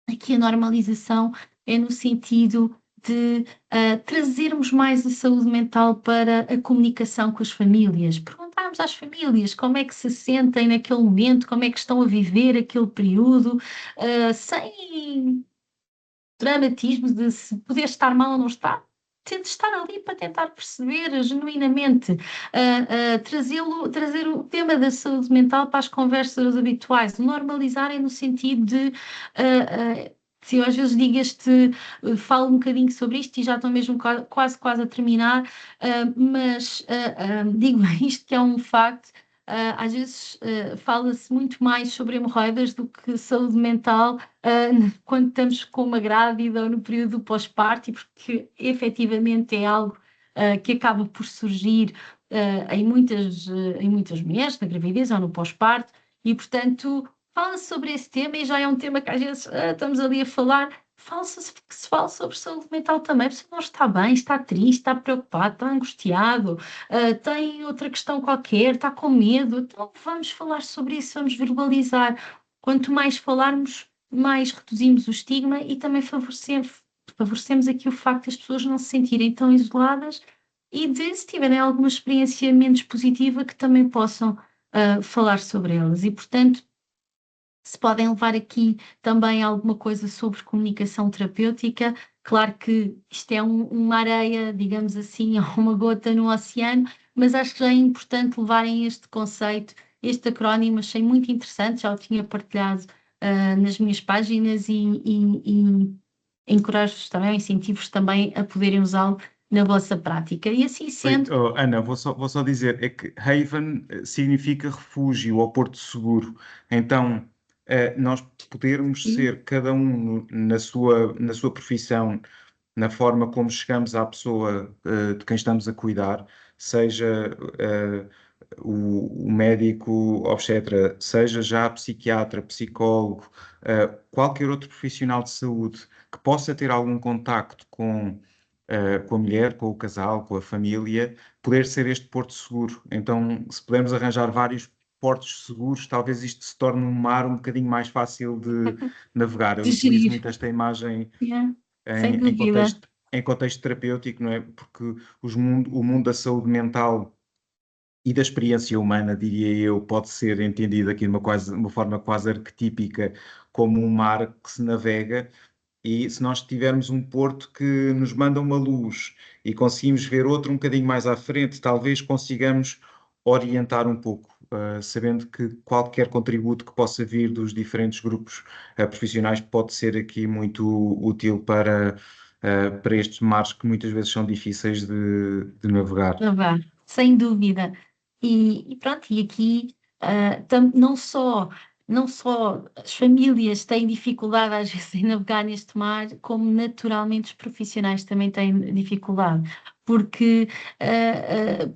aqui a normalização é no sentido de trazermos mais a saúde mental para a comunicação com as famílias, perguntarmos às famílias como é que se sentem naquele momento, como é que estão a viver aquele período, sem dramatismo de se poder estar mal ou não estar. Tente estar ali para tentar perceber genuinamente, trazer o tema da saúde mental para as conversas habituais, normalizarem no sentido de, se eu às vezes falo um bocadinho sobre isto e já estou mesmo quase a terminar, mas digo isto que é um facto. Às vezes fala-se muito mais sobre hemorroidas do que saúde mental quando estamos com uma grávida ou no período pós-parto, porque efetivamente é algo que acaba por surgir em muitas mulheres, na gravidez ou no pós-parto, e portanto fala-se sobre esse tema e já é um tema que às vezes estamos ali a falar. Se fala sobre saúde mental também, você não está bem, está triste, está preocupado, está angustiado, tem outra questão qualquer, está com medo, então vamos falar sobre isso, vamos verbalizar. Quanto mais falarmos, mais reduzimos o estigma e também favorecemos aqui o facto das pessoas não se sentirem tão isoladas e de, se tiverem alguma experiência menos positiva, que também possam falar sobre elas. E, portanto, se podem levar aqui também alguma coisa sobre comunicação terapêutica. Claro que isto é uma areia, digamos assim, uma gota no oceano, mas acho que já é importante levarem este conceito, este acrónimo, achei muito interessante, já o tinha partilhado nas minhas páginas e encorajo-vos também, incentivo-vos também a poderem usá-lo na vossa prática. E assim sendo... Ana, vou só dizer, é que Haven significa refúgio ou porto seguro. Então, nós podermos ser cada um na sua profissão, na forma como chegamos à pessoa de quem estamos a cuidar, seja o médico obstetra, seja já psiquiatra, psicólogo, qualquer outro profissional de saúde que possa ter algum contacto com a mulher, com o casal, com a família, poder ser este porto seguro. Então, se pudermos arranjar vários portos seguros, talvez isto se torne um mar um bocadinho mais fácil de navegar. Eu de utilizo gerir. muito esta imagem Sem em dúvida. contexto terapêutico, não é? Porque o mundo da saúde mental e da experiência humana, diria eu, pode ser entendido aqui de uma forma quase arquetípica como um mar que se navega. E se nós tivermos um porto que nos manda uma luz e conseguimos ver outro um bocadinho mais à frente, talvez consigamos orientar um pouco, sabendo que qualquer contributo que possa vir dos diferentes grupos profissionais pode ser aqui muito útil para estes mares que muitas vezes são difíceis de navegar. Lavar, sem dúvida. E pronto, e aqui não só as famílias têm dificuldade às vezes em navegar neste mar, como naturalmente os profissionais também têm dificuldade, porque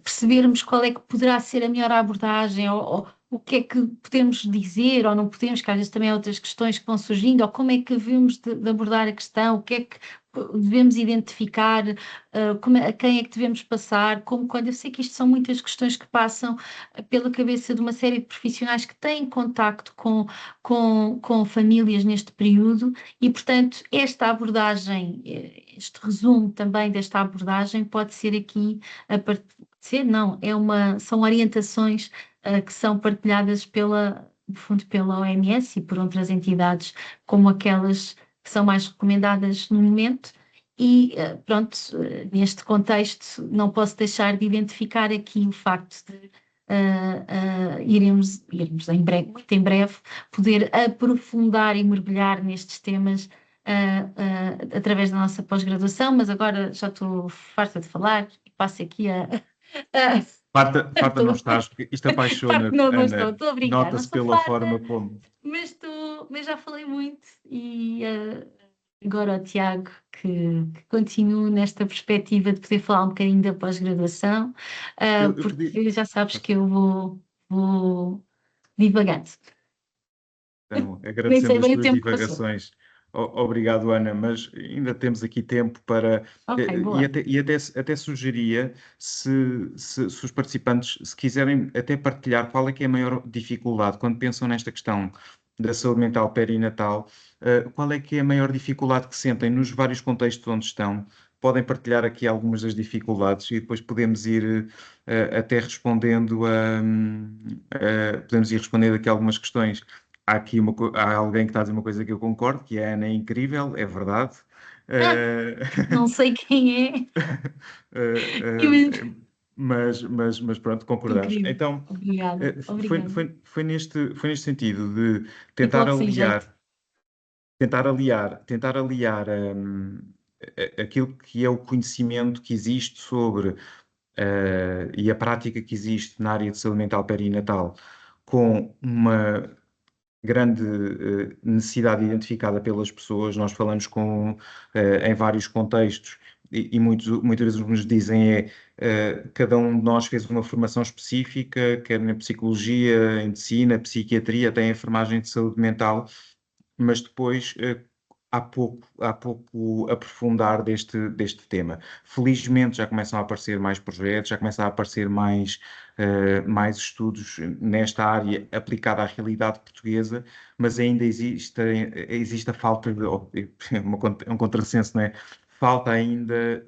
percebermos qual é que poderá ser a melhor abordagem, ou o que é que podemos dizer ou não podemos, que às vezes também há outras questões que vão surgindo, ou como é que devemos de abordar a questão, o que é que devemos identificar, a quem é que devemos passar, como quando eu sei que isto são muitas questões que passam pela cabeça de uma série de profissionais que têm contacto com famílias neste período e, portanto, esta abordagem, este resumo também desta abordagem pode ser aqui, são orientações que são partilhadas no fundo, pela OMS e por outras entidades, como aquelas que são mais recomendadas no momento. E pronto, neste contexto não posso deixar de identificar aqui o facto de iremos muito em breve poder aprofundar e mergulhar nestes temas através da nossa pós-graduação, mas agora já estou farta de falar e passo aqui a Farta não estás, porque isto apaixona, não estou Ana, a brincar, não nota-se estou pela farta, forma como. mas mas já falei muito e agora o Tiago que continue nesta perspectiva de poder falar um bocadinho da pós-graduação, Eu porque pedi. já sabes que eu vou divagando. Então, Nem agradecendo sei as bem o tuas tempo que passou. divagações. Obrigado, Ana, mas ainda temos aqui tempo para. Ok, E boa. até sugeria, se os participantes, se quiserem até partilhar qual é que é a maior dificuldade quando pensam nesta questão da saúde mental perinatal, qual é que é a maior dificuldade que sentem nos vários contextos onde estão. Podem partilhar aqui algumas das dificuldades e depois podemos ir até respondendo podemos ir respondendo aqui algumas questões. Há aqui há alguém que está a dizer uma coisa que eu concordo, que a Ana é incrível, é verdade. Ah, Eh, não sei quem é. mas pronto, concordamos. Incrível. Então, Obrigada, obrigada. foi neste sentido de Fico tentar logo sem jeito. aliar, tentar aliar aquilo que é o conhecimento que existe sobre e a prática que existe na área de saúde mental perinatal com uma grande necessidade identificada pelas pessoas. Nós falamos em vários contextos e muitas vezes nos dizem cada um de nós fez uma formação específica, quer na psicologia, em medicina, psiquiatria, até em enfermagem de saúde mental, mas depois há pouco aprofundar deste tema. Felizmente já começam a aparecer mais projetos, já começam a aparecer mais estudos nesta área aplicada à realidade portuguesa, mas ainda existe a falta de, é um contrassenso, não é? Falta ainda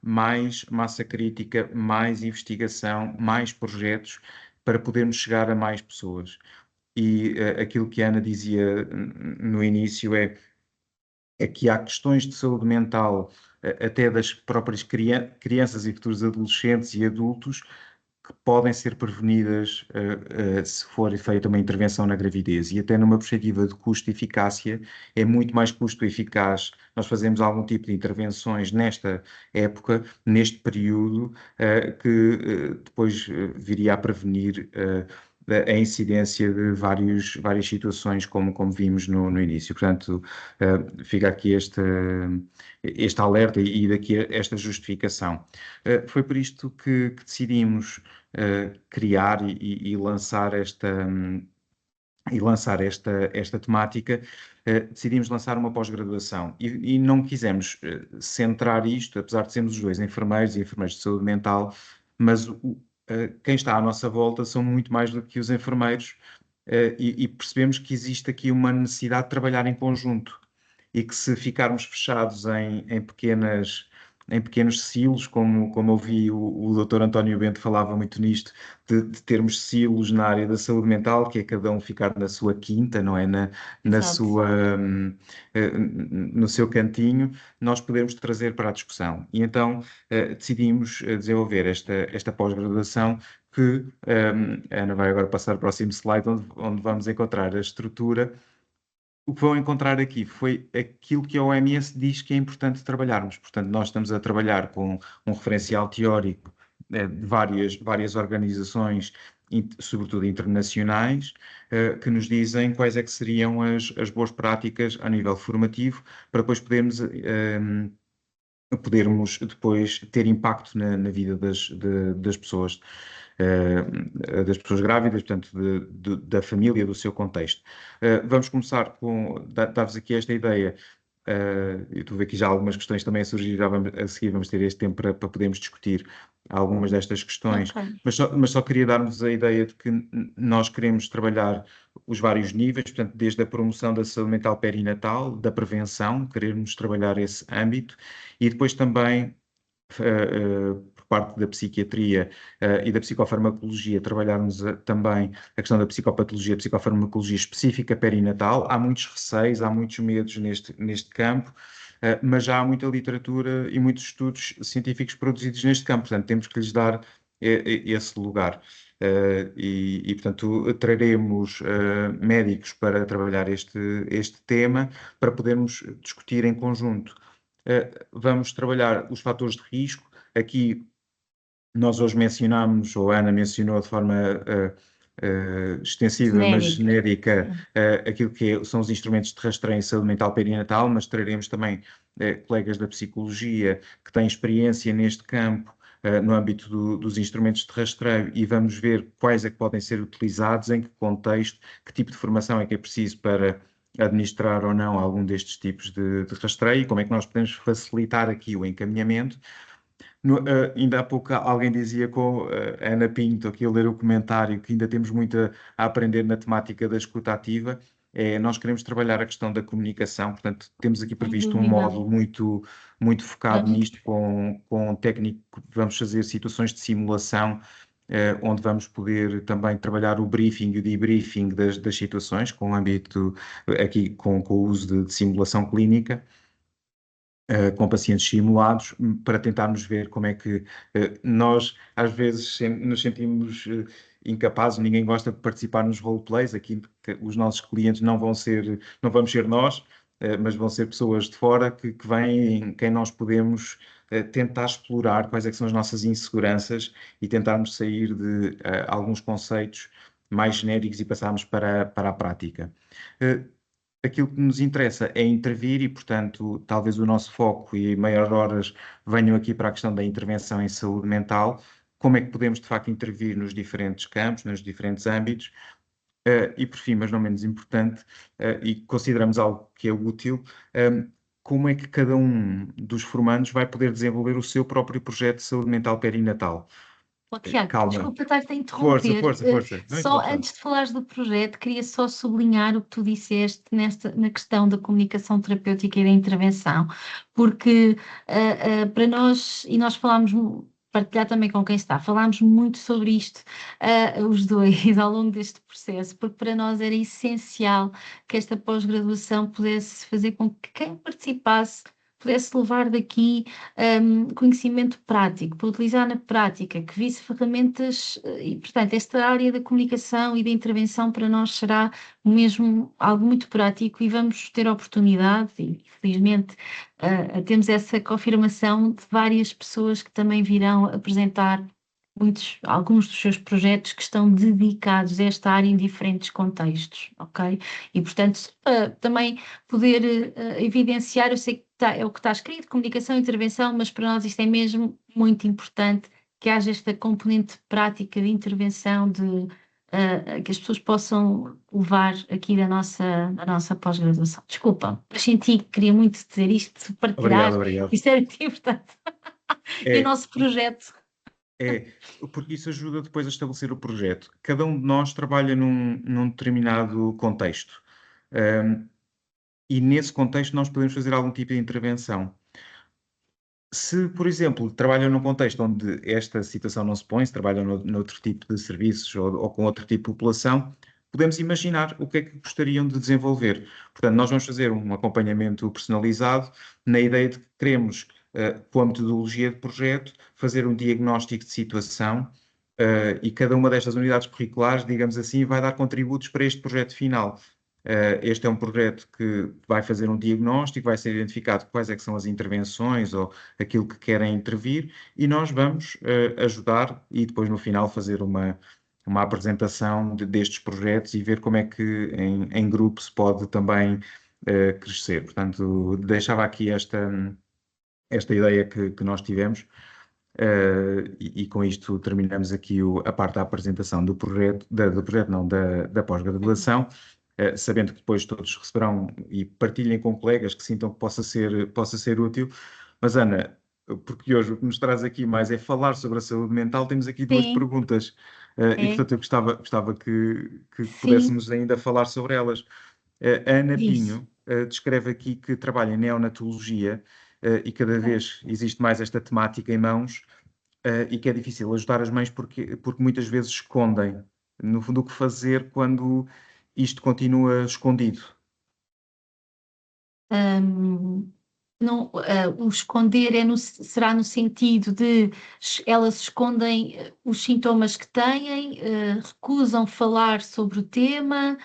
mais massa crítica, mais investigação, mais projetos para podermos chegar a mais pessoas. E aquilo que a Ana dizia no início é que há questões de saúde mental, até das próprias crianças e futuros adolescentes e adultos, que podem ser prevenidas se for feita uma intervenção na gravidez. E até numa perspectiva de custo e eficácia, é muito mais custo eficaz nós fazemos algum tipo de intervenções nesta época, neste período, que depois viria a prevenir a incidência de várias situações, como vimos no início. Portanto, fica aqui este alerta e daqui esta justificação. Foi por isto que decidimos criar e lançar esta temática. Decidimos lançar uma pós-graduação e não quisemos centrar isto, apesar de sermos os dois enfermeiros e enfermeiros de saúde mental, mas quem está à nossa volta são muito mais do que os enfermeiros, e percebemos que existe aqui uma necessidade de trabalhar em conjunto e que se ficarmos fechados em pequenos silos, como eu vi o Dr. António Bento falava muito nisto, de termos silos na área da saúde mental, que é cada um ficar na sua quinta, não é? Na Exato. no seu cantinho, nós podemos trazer para a discussão. E então decidimos desenvolver esta pós-graduação que a Ana vai agora passar para o próximo slide, onde vamos encontrar a estrutura. O que vão encontrar aqui foi aquilo que a OMS diz que é importante trabalharmos. Portanto, nós estamos a trabalhar com um referencial teórico de várias organizações, sobretudo internacionais, que nos dizem quais é que seriam as boas práticas a nível formativo, para depois podermos depois ter impacto na vida das pessoas. Das pessoas grávidas, portanto, da família, do seu contexto. Vamos começar dar-vos aqui esta ideia. Eu estou a ver aqui já algumas questões também a surgir, a seguir vamos ter este tempo para podermos discutir algumas destas questões, Ok. mas só queria dar-vos a ideia de que nós queremos trabalhar os vários níveis, portanto, desde a promoção da saúde mental perinatal, da prevenção, queremos trabalhar esse âmbito, e depois também por parte da psiquiatria e da psicofarmacologia, trabalharmos também a questão da psicopatologia, psicofarmacologia específica perinatal. Há muitos receios, há muitos medos neste campo, mas já há muita literatura e muitos estudos científicos produzidos neste campo, portanto, temos que lhes dar esse lugar. Portanto, traremos médicos para trabalhar este tema, para podermos discutir em conjunto. Vamos trabalhar os fatores de risco. Aqui nós hoje mencionámos, ou a Ana mencionou de forma extensiva, mas genérica, Sim. aquilo que são os instrumentos de rastreio em saúde mental perinatal, mas traremos também colegas da psicologia que têm experiência neste campo, no âmbito dos instrumentos de rastreio, e vamos ver quais é que podem ser utilizados, em que contexto, que tipo de formação é que é preciso para administrar ou não algum destes tipos de rastreio, e como é que nós podemos facilitar aqui o encaminhamento. Ainda há pouco alguém dizia com a Ana Pinto, aqui a ler o comentário, que ainda temos muito a aprender na temática da escuta ativa. Nós queremos trabalhar a questão da comunicação, portanto, temos aqui Sem previsto um dúvida. módulo muito focado Uhum. nisto, com técnico, vamos fazer situações de simulação, onde vamos poder também trabalhar o briefing e o debriefing das situações, com o âmbito, aqui com o uso de simulação clínica, com pacientes simulados, para tentarmos ver como é que nós, às vezes, nos sentimos incapazes, ninguém gosta de participar nos roleplays, aqui os nossos clientes não vamos ser nós, mas vão ser pessoas de fora que vêm, em quem nós podemos tentar explorar quais é que são as nossas inseguranças e tentarmos sair de alguns conceitos mais genéricos e passarmos para a prática. Aquilo que nos interessa é intervir e, portanto, talvez o nosso foco e maiores horas venham aqui para a questão da intervenção em saúde mental, como é que podemos, de facto, intervir nos diferentes campos, nos diferentes âmbitos, e, por fim, mas não menos importante, e consideramos algo que é útil, como é que cada um dos formandos vai poder desenvolver o seu próprio projeto de saúde mental perinatal. Tiago, Calma, desculpa estar-te a força, interromper. força, força, não Só interrompas nada. antes de falares do projeto, queria só sublinhar o que tu disseste na questão da comunicação terapêutica e da intervenção, porque para nós, e nós falámos, partilhar também com quem está, falámos muito sobre isto, os dois, ao longo deste processo, porque para nós era essencial que esta pós-graduação pudesse fazer com que quem participasse pudesse levar daqui conhecimento prático, para utilizar na prática, que visse ferramentas, e portanto esta área da comunicação e da intervenção para nós será mesmo algo muito prático e vamos ter a oportunidade, e felizmente temos essa confirmação de várias pessoas que também virão apresentar alguns dos seus projetos que estão dedicados a esta área em diferentes contextos, ok? E portanto também poder evidenciar, eu sei que é o que está escrito, comunicação e intervenção, mas para nós isto é mesmo muito importante que haja esta componente prática de intervenção, que as pessoas possam levar aqui da nossa pós-graduação. Desculpa, mas senti que queria muito dizer isto, partilhar, Obrigado, obrigado. isto é muito importante. E o nosso projeto. Porque isso ajuda depois a estabelecer o projeto. Cada um de nós trabalha num determinado contexto. E nesse contexto nós podemos fazer algum tipo de intervenção. Se, por exemplo, trabalham num contexto onde esta situação não se põe, se trabalham noutro tipo de serviços ou com outro tipo de população, podemos imaginar o que é que gostariam de desenvolver. Portanto, nós vamos fazer um acompanhamento personalizado na ideia de que queremos, com a metodologia de projeto, fazer um diagnóstico de situação, e cada uma destas unidades curriculares, digamos assim, vai dar contributos para este projeto final. Este é um projeto que vai fazer um diagnóstico, vai ser identificado quais é que são as intervenções ou aquilo que querem intervir, e nós vamos ajudar e depois no final fazer uma apresentação destes projetos e ver como é que em grupo se pode também crescer. Portanto, deixava aqui esta ideia que nós tivemos. E com isto terminamos aqui a parte da apresentação do projeto, do projeto não, da pós-graduação, sabendo que depois todos receberão e partilhem com colegas que sintam que possa ser útil. Mas Ana, porque hoje o que nos traz aqui mais é falar sobre a saúde mental, temos aqui duas Sim, perguntas, e portanto eu gostava que sim, pudéssemos ainda falar sobre elas. A Ana isso. Pinho descreve aqui que trabalha em neonatologia, e cada vez existe mais esta temática em mãos, e que é difícil ajudar as mães porque muitas vezes escondem, no fundo, o que fazer quando isto continua escondido. não, o esconder será no sentido de elas escondem os sintomas que têm, recusam falar sobre o tema,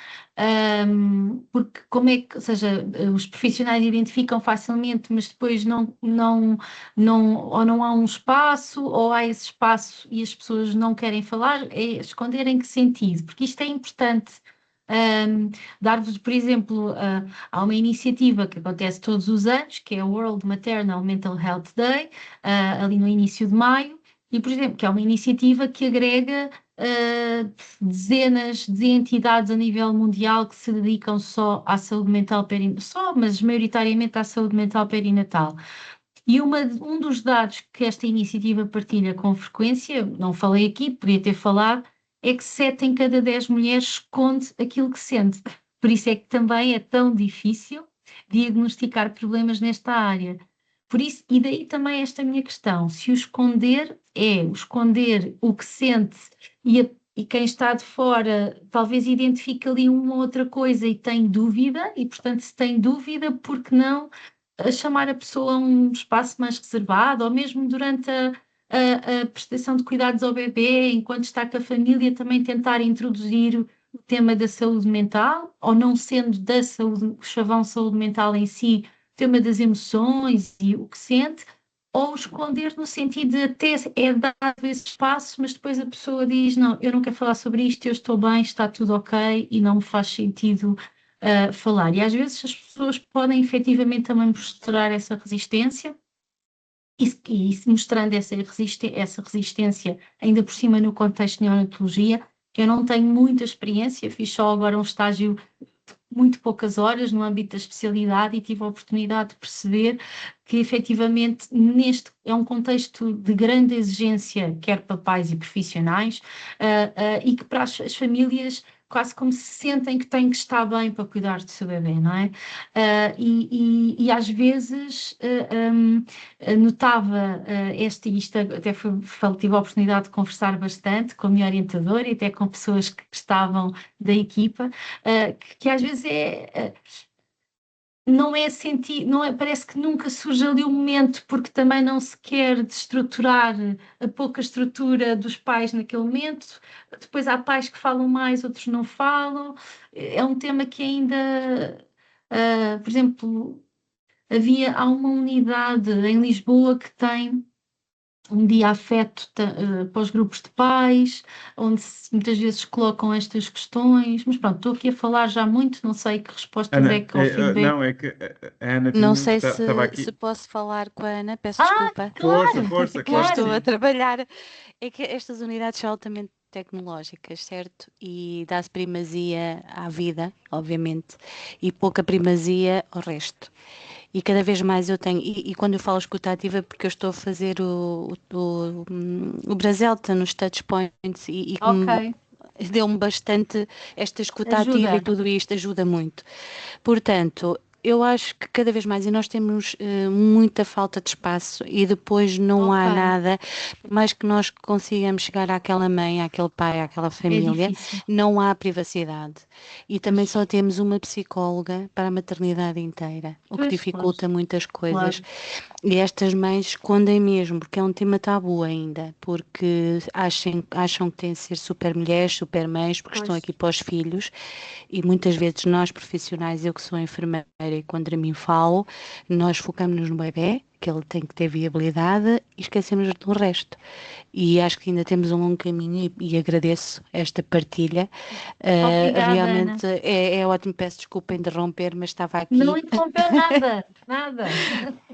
porque como é que, ou seja, os profissionais identificam facilmente, mas depois ou não há um espaço, ou há esse espaço e as pessoas não querem falar, esconder em que sentido? Porque isto é importante. Dar-vos, por exemplo, há uma iniciativa que acontece todos os anos, que é o World Maternal Mental Health Day, ali no início de maio, e, por exemplo, que é uma iniciativa que agrega dezenas de entidades a nível mundial que se dedicam só à saúde mental perinatal, mas maioritariamente à saúde mental perinatal. E um dos dados que esta iniciativa partilha com frequência, não falei aqui, podia ter falado, é que 7 em cada 10 mulheres esconde aquilo que sente. Por isso é que também é tão difícil diagnosticar problemas nesta área. Por isso, e daí também esta minha questão, se o esconder é o esconder o que sente e quem está de fora talvez identifique ali uma outra coisa e tem dúvida, e portanto se tem dúvida, por que não a chamar a pessoa a um espaço mais reservado, ou mesmo durante a prestação de cuidados ao bebê, enquanto está com a família, também tentar introduzir o tema da saúde mental, ou não sendo da saúde, o chavão saúde mental em si, o tema das emoções e o que sente, ou esconder no sentido de até é dado esse espaço, mas depois a pessoa diz, não, eu não quero falar sobre isto, eu estou bem, está tudo ok e não me faz sentido falar. E às vezes as pessoas podem efetivamente também mostrar essa resistência e mostrando essa resistência, ainda por cima no contexto de neonatologia. Eu não tenho muita experiência, fiz só agora um estágio muito poucas horas no âmbito da especialidade e tive a oportunidade de perceber que efetivamente neste é um contexto de grande exigência, quer para pais e profissionais, e que para as famílias quase como se sentem que têm que estar bem para cuidar do seu bebê, não é? E às vezes notava isto até tive a oportunidade de conversar bastante com a minha orientadora e até com pessoas que estavam da equipa, que às vezes não é sentir, não é, parece que nunca surge ali o momento, porque também não se quer destruturar a pouca estrutura dos pais naquele momento. Depois há pais que falam mais, outros não falam. É um tema que ainda, por exemplo, há uma unidade em Lisboa que tem um dia afeto para os grupos de pais, onde muitas vezes colocam estas questões, mas pronto, estou aqui a falar já muito, não sei que respostas é Ana, que ou feedback. não, é que a Ana Não tinha, sei estava se aqui. posso falar com a Ana, peço desculpa, Força, Claro, força, que eu claro que estou a sim. trabalhar. É que estas unidades são altamente tecnológicas, certo? E dá-se primazia à vida, obviamente, e pouca primazia ao resto. E cada vez mais eu tenho, e quando eu falo escuta ativa, é porque eu estou a fazer o Braselta nos touch points e ok, deu-me bastante esta escuta ativa e ajuda. tudo isto ajuda muito. Portanto, eu acho que cada vez mais, e nós temos muita falta de espaço e depois não há Ok, nada, por mais que nós consigamos chegar àquela mãe, àquele pai, àquela é família, difícil. não há privacidade. E também só temos uma psicóloga para a maternidade inteira, o que Pois, dificulta muitas coisas. claro. E estas mães escondem mesmo, porque é um tema tabu ainda, porque acham que têm de ser super mulheres, super mães, porque estão Pois. aqui para os filhos, e muitas vezes nós profissionais, eu que sou enfermeira e quando a mim falo, nós focamos-nos no bebé, que ele tem que ter viabilidade e esquecemos do resto. E acho que ainda temos um longo caminho e agradeço esta partilha. Obrigada, Ana. Realmente é ótimo, peço desculpa interromper, mas estava Não aqui. interrompeu nada, nada.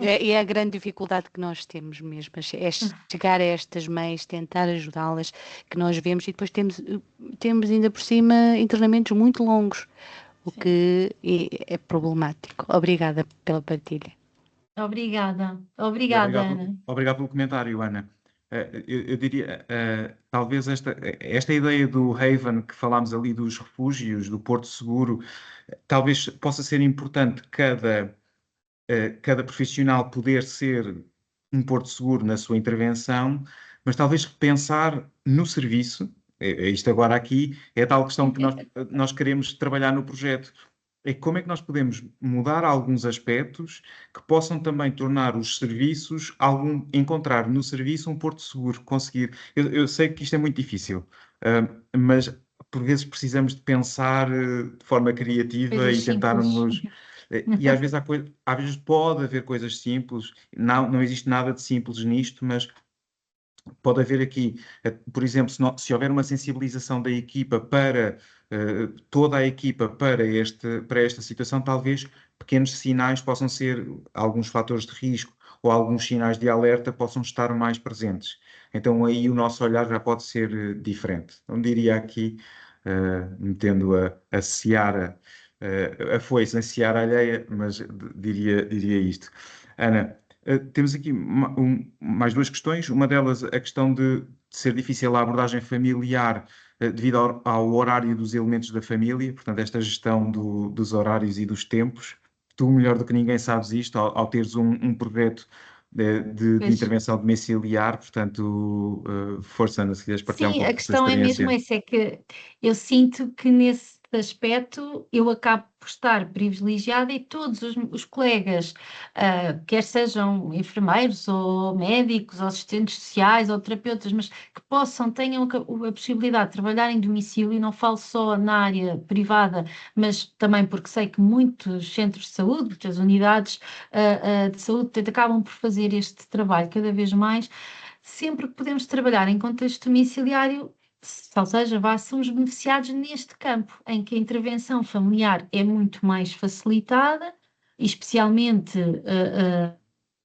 É a grande dificuldade que nós temos mesmo, é chegar a estas mães, tentar ajudá-las, que nós vemos, e depois temos ainda por cima internamentos muito longos, o Sim. que é problemático. Obrigada pela partilha. Obrigada, E obrigada, Ana. obrigado pelo comentário, Ana. Eu diria, talvez esta ideia do Haven, que falámos ali dos refúgios, do Porto Seguro, talvez possa ser importante cada profissional poder ser um porto seguro na sua intervenção, mas talvez pensar no serviço, isto agora aqui, é a tal questão que nós queremos trabalhar no projeto. é como é que nós podemos mudar alguns aspectos que possam também tornar os serviços, encontrar no serviço um porto seguro, conseguir. Eu sei que isto é muito difícil, mas por vezes precisamos de pensar de forma criativa Coisas e simples. tentarmos. E às vezes, às vezes pode haver coisas simples, não existe nada de simples nisto, mas pode haver aqui, por exemplo, se houver uma sensibilização da equipa para toda a equipa para esta situação, talvez pequenos sinais possam ser alguns fatores de risco ou alguns sinais de alerta possam estar mais presentes. Então aí o nosso olhar já pode ser diferente. Não diria aqui, metendo a seara, a foice na seara alheia, mas diria isto. Ana, temos aqui mais duas questões. Uma delas, a questão de ser difícil a abordagem familiar devido ao horário dos elementos da família, portanto, esta gestão dos horários e dos tempos. Tu, melhor do que ninguém, sabes isto, ao teres um projeto de Pois. intervenção domiciliar, portanto, força, Ana, se quiseres partilhar um Sim, pouco a dessa questão é mesmo experiência. essa, é que eu sinto que nesse aspecto eu acabo por estar privilegiada e todos os colegas, quer sejam enfermeiros ou médicos ou assistentes sociais ou terapeutas, mas que tenham a possibilidade de trabalhar em domicílio, e não falo só na área privada, mas também porque sei que muitos centros de saúde, muitas unidades de saúde, portanto, acabam por fazer este trabalho cada vez mais. Sempre que podemos trabalhar em contexto domiciliário, ou seja, somos beneficiados neste campo, em que a intervenção familiar é muito mais facilitada, e especialmente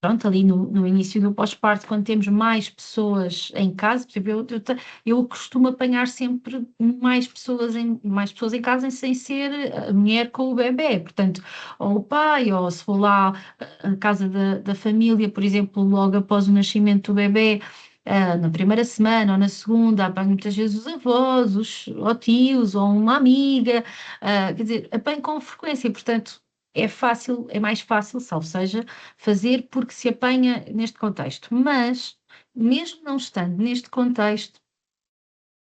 pronto, ali no início do pós-parto, quando temos mais pessoas em casa. Por exemplo, eu costumo apanhar sempre mais pessoas em casa, sem ser a mulher com o bebê, portanto, ou o pai, ou se for lá à casa da família, por exemplo, logo após o nascimento do bebê, na primeira semana ou na segunda, apanho muitas vezes os avós, ou tios, ou uma amiga, quer dizer, apanho com frequência, portanto, é mais fácil, salvo seja, fazer porque se apanha neste contexto. Mas, mesmo não estando neste contexto,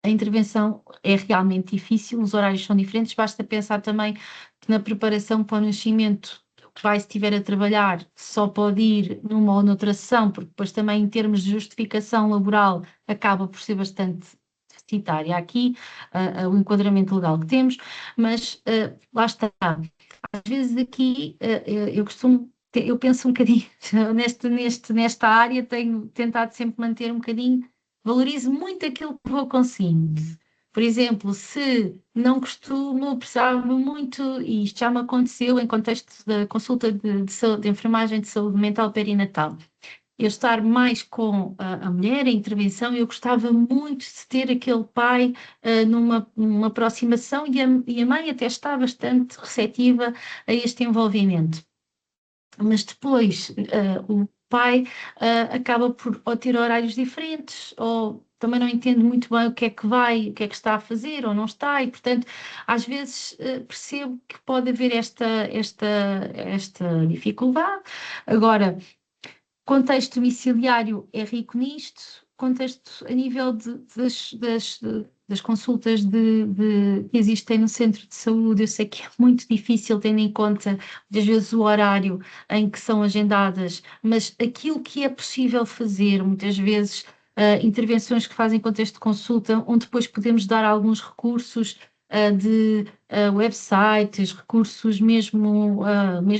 a intervenção é realmente difícil, os horários são diferentes, basta pensar também que na preparação para o nascimento, o pai, se estiver a trabalhar, só pode ir numa ou noutra sessão, porque depois também em termos de justificação laboral acaba por ser bastante deficitária aqui, o enquadramento legal que temos, mas lá está. Às vezes aqui eu penso um bocadinho, nesta área tenho tentado sempre manter um bocadinho, valorizo muito aquilo que vou conseguindo. Por exemplo, se não costumo, precisava muito, e isto já me aconteceu em contexto da consulta de enfermagem de saúde mental perinatal, eu estar mais com a mulher, a intervenção, eu gostava muito de ter aquele pai numa aproximação, e a mãe até está bastante receptiva a este envolvimento. Mas depois o pai acaba por ou ter horários diferentes, ou também não entende muito bem o que é que está a fazer ou não está, e portanto às vezes percebo que pode haver esta dificuldade. Agora, contexto domiciliário é rico nisto, contexto a nível das consultas que existem no centro de saúde, eu sei que é muito difícil, tendo em conta, muitas vezes, o horário em que são agendadas, mas aquilo que é possível fazer, muitas vezes, intervenções que fazem contexto de consulta, onde depois podemos dar alguns recursos de websites, recursos mesmo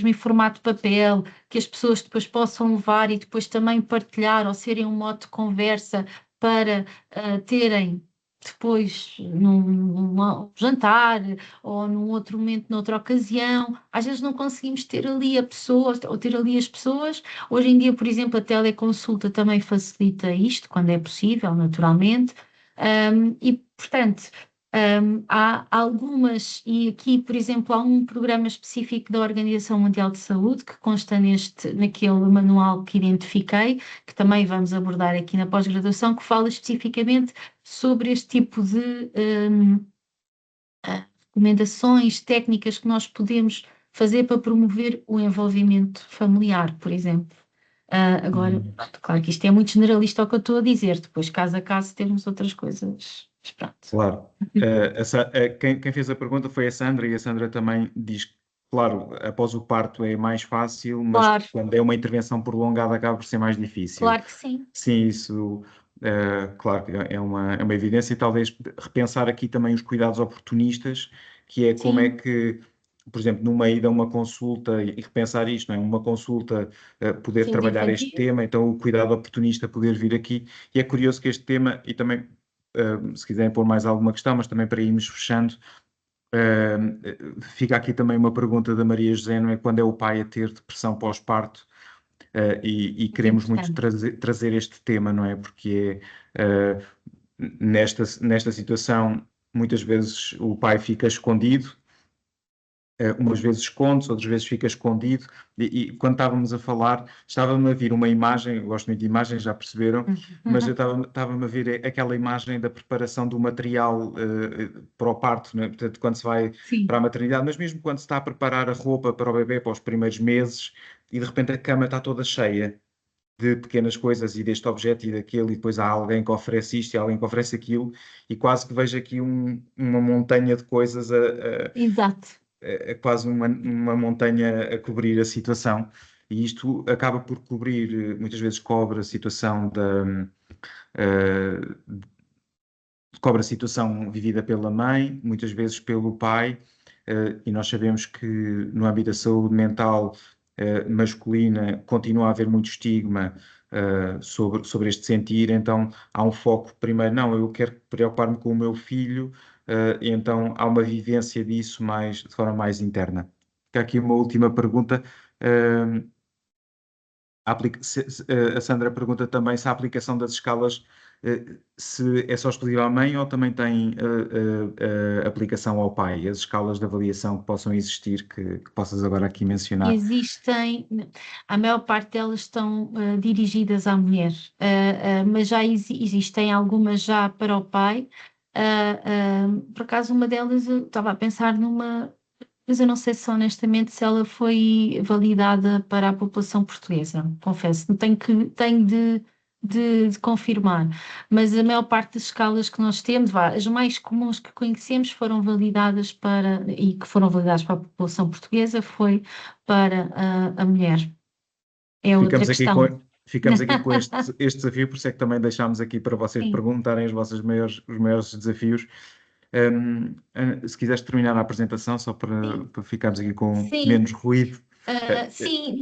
em formato papel, que as pessoas depois possam levar e depois também partilhar ou serem um modo de conversa para terem depois num jantar ou num outro momento, noutra ocasião. Às vezes não conseguimos ter ali a pessoa ou ter ali as pessoas. Hoje em dia, por exemplo, a teleconsulta também facilita isto, quando é possível, naturalmente. E, portanto, há algumas, e aqui, por exemplo, há um programa específico da Organização Mundial de Saúde que consta naquele manual que identifiquei, que também vamos abordar aqui na pós-graduação, que fala especificamente sobre este tipo de recomendações, técnicas que nós podemos fazer para promover o envolvimento familiar, por exemplo. Agora, claro que isto é muito generalista o que eu estou a dizer, depois caso a caso temos outras coisas. Mas pronto. Claro. Quem fez a pergunta foi a Sandra, e a Sandra também diz que claro, após o parto é mais fácil, mas Claro, quando é uma intervenção prolongada acaba por ser mais difícil. claro que sim. Sim, isso, claro, que é uma evidência, e talvez repensar aqui também os cuidados oportunistas, que é como é Sim, que, por exemplo, no meio de uma consulta, e repensar isto, não é? Uma consulta, poder sim, de trabalhar este infantil. tema, então o cuidado oportunista poder vir aqui, e é curioso que este tema, e também, se quiserem pôr mais alguma questão, mas também para irmos fechando, fica aqui também uma pergunta da Maria José, não é? Quando é o pai a ter depressão pós-parto, e Muito queremos muito importante. trazer este tema, não é? Porque nesta situação, muitas vezes o pai fica escondido, umas vezes esconde-se, outras vezes fica escondido, e quando estávamos a falar, estava-me a vir uma imagem, eu gosto muito de imagens, já perceberam, mas eu estava-me a vir aquela imagem da preparação do material para o parto, não é? Portanto, quando se vai Sim, para a maternidade, mas mesmo quando se está a preparar a roupa para o bebê, para os primeiros meses, e de repente a cama está toda cheia de pequenas coisas e deste objeto e daquele, e depois há alguém que oferece isto e alguém que oferece aquilo, e quase que vejo aqui uma montanha de coisas exato. quase uma montanha a cobrir a situação. E isto acaba por cobrir, muitas vezes cobre a situação eh, cobre a situação vivida pela mãe, muitas vezes pelo pai, e nós sabemos que no âmbito da saúde mental masculina continua a haver muito estigma sobre este sentir, então há um foco primeiro, não, eu quero preocupar-me com o meu filho, e então há uma vivência disso de forma mais interna. Fica aqui uma última pergunta. A Sandra pergunta também se a aplicação das escalas se é só exclusiva à mãe ou também tem aplicação ao pai, as escalas de avaliação que possam existir, que possas agora aqui mencionar. Existem, a maior parte delas estão dirigidas à mulher, mas já existem algumas já para o pai. Por acaso, uma delas eu estava a pensar numa, mas eu não sei se honestamente se ela foi validada para a população portuguesa, confesso, não tenho de confirmar, mas a maior parte das escalas que nós temos, as mais comuns que conhecemos foram validadas e que foram validadas para a população portuguesa foi para a mulher. É outra Ficamos aqui com, questão. ficamos aqui com este desafio, por isso é que também deixámos aqui para vocês Sim. perguntarem os maiores desafios. Se quiseres terminar a apresentação, só para ficarmos aqui com Sim, menos ruído. sim,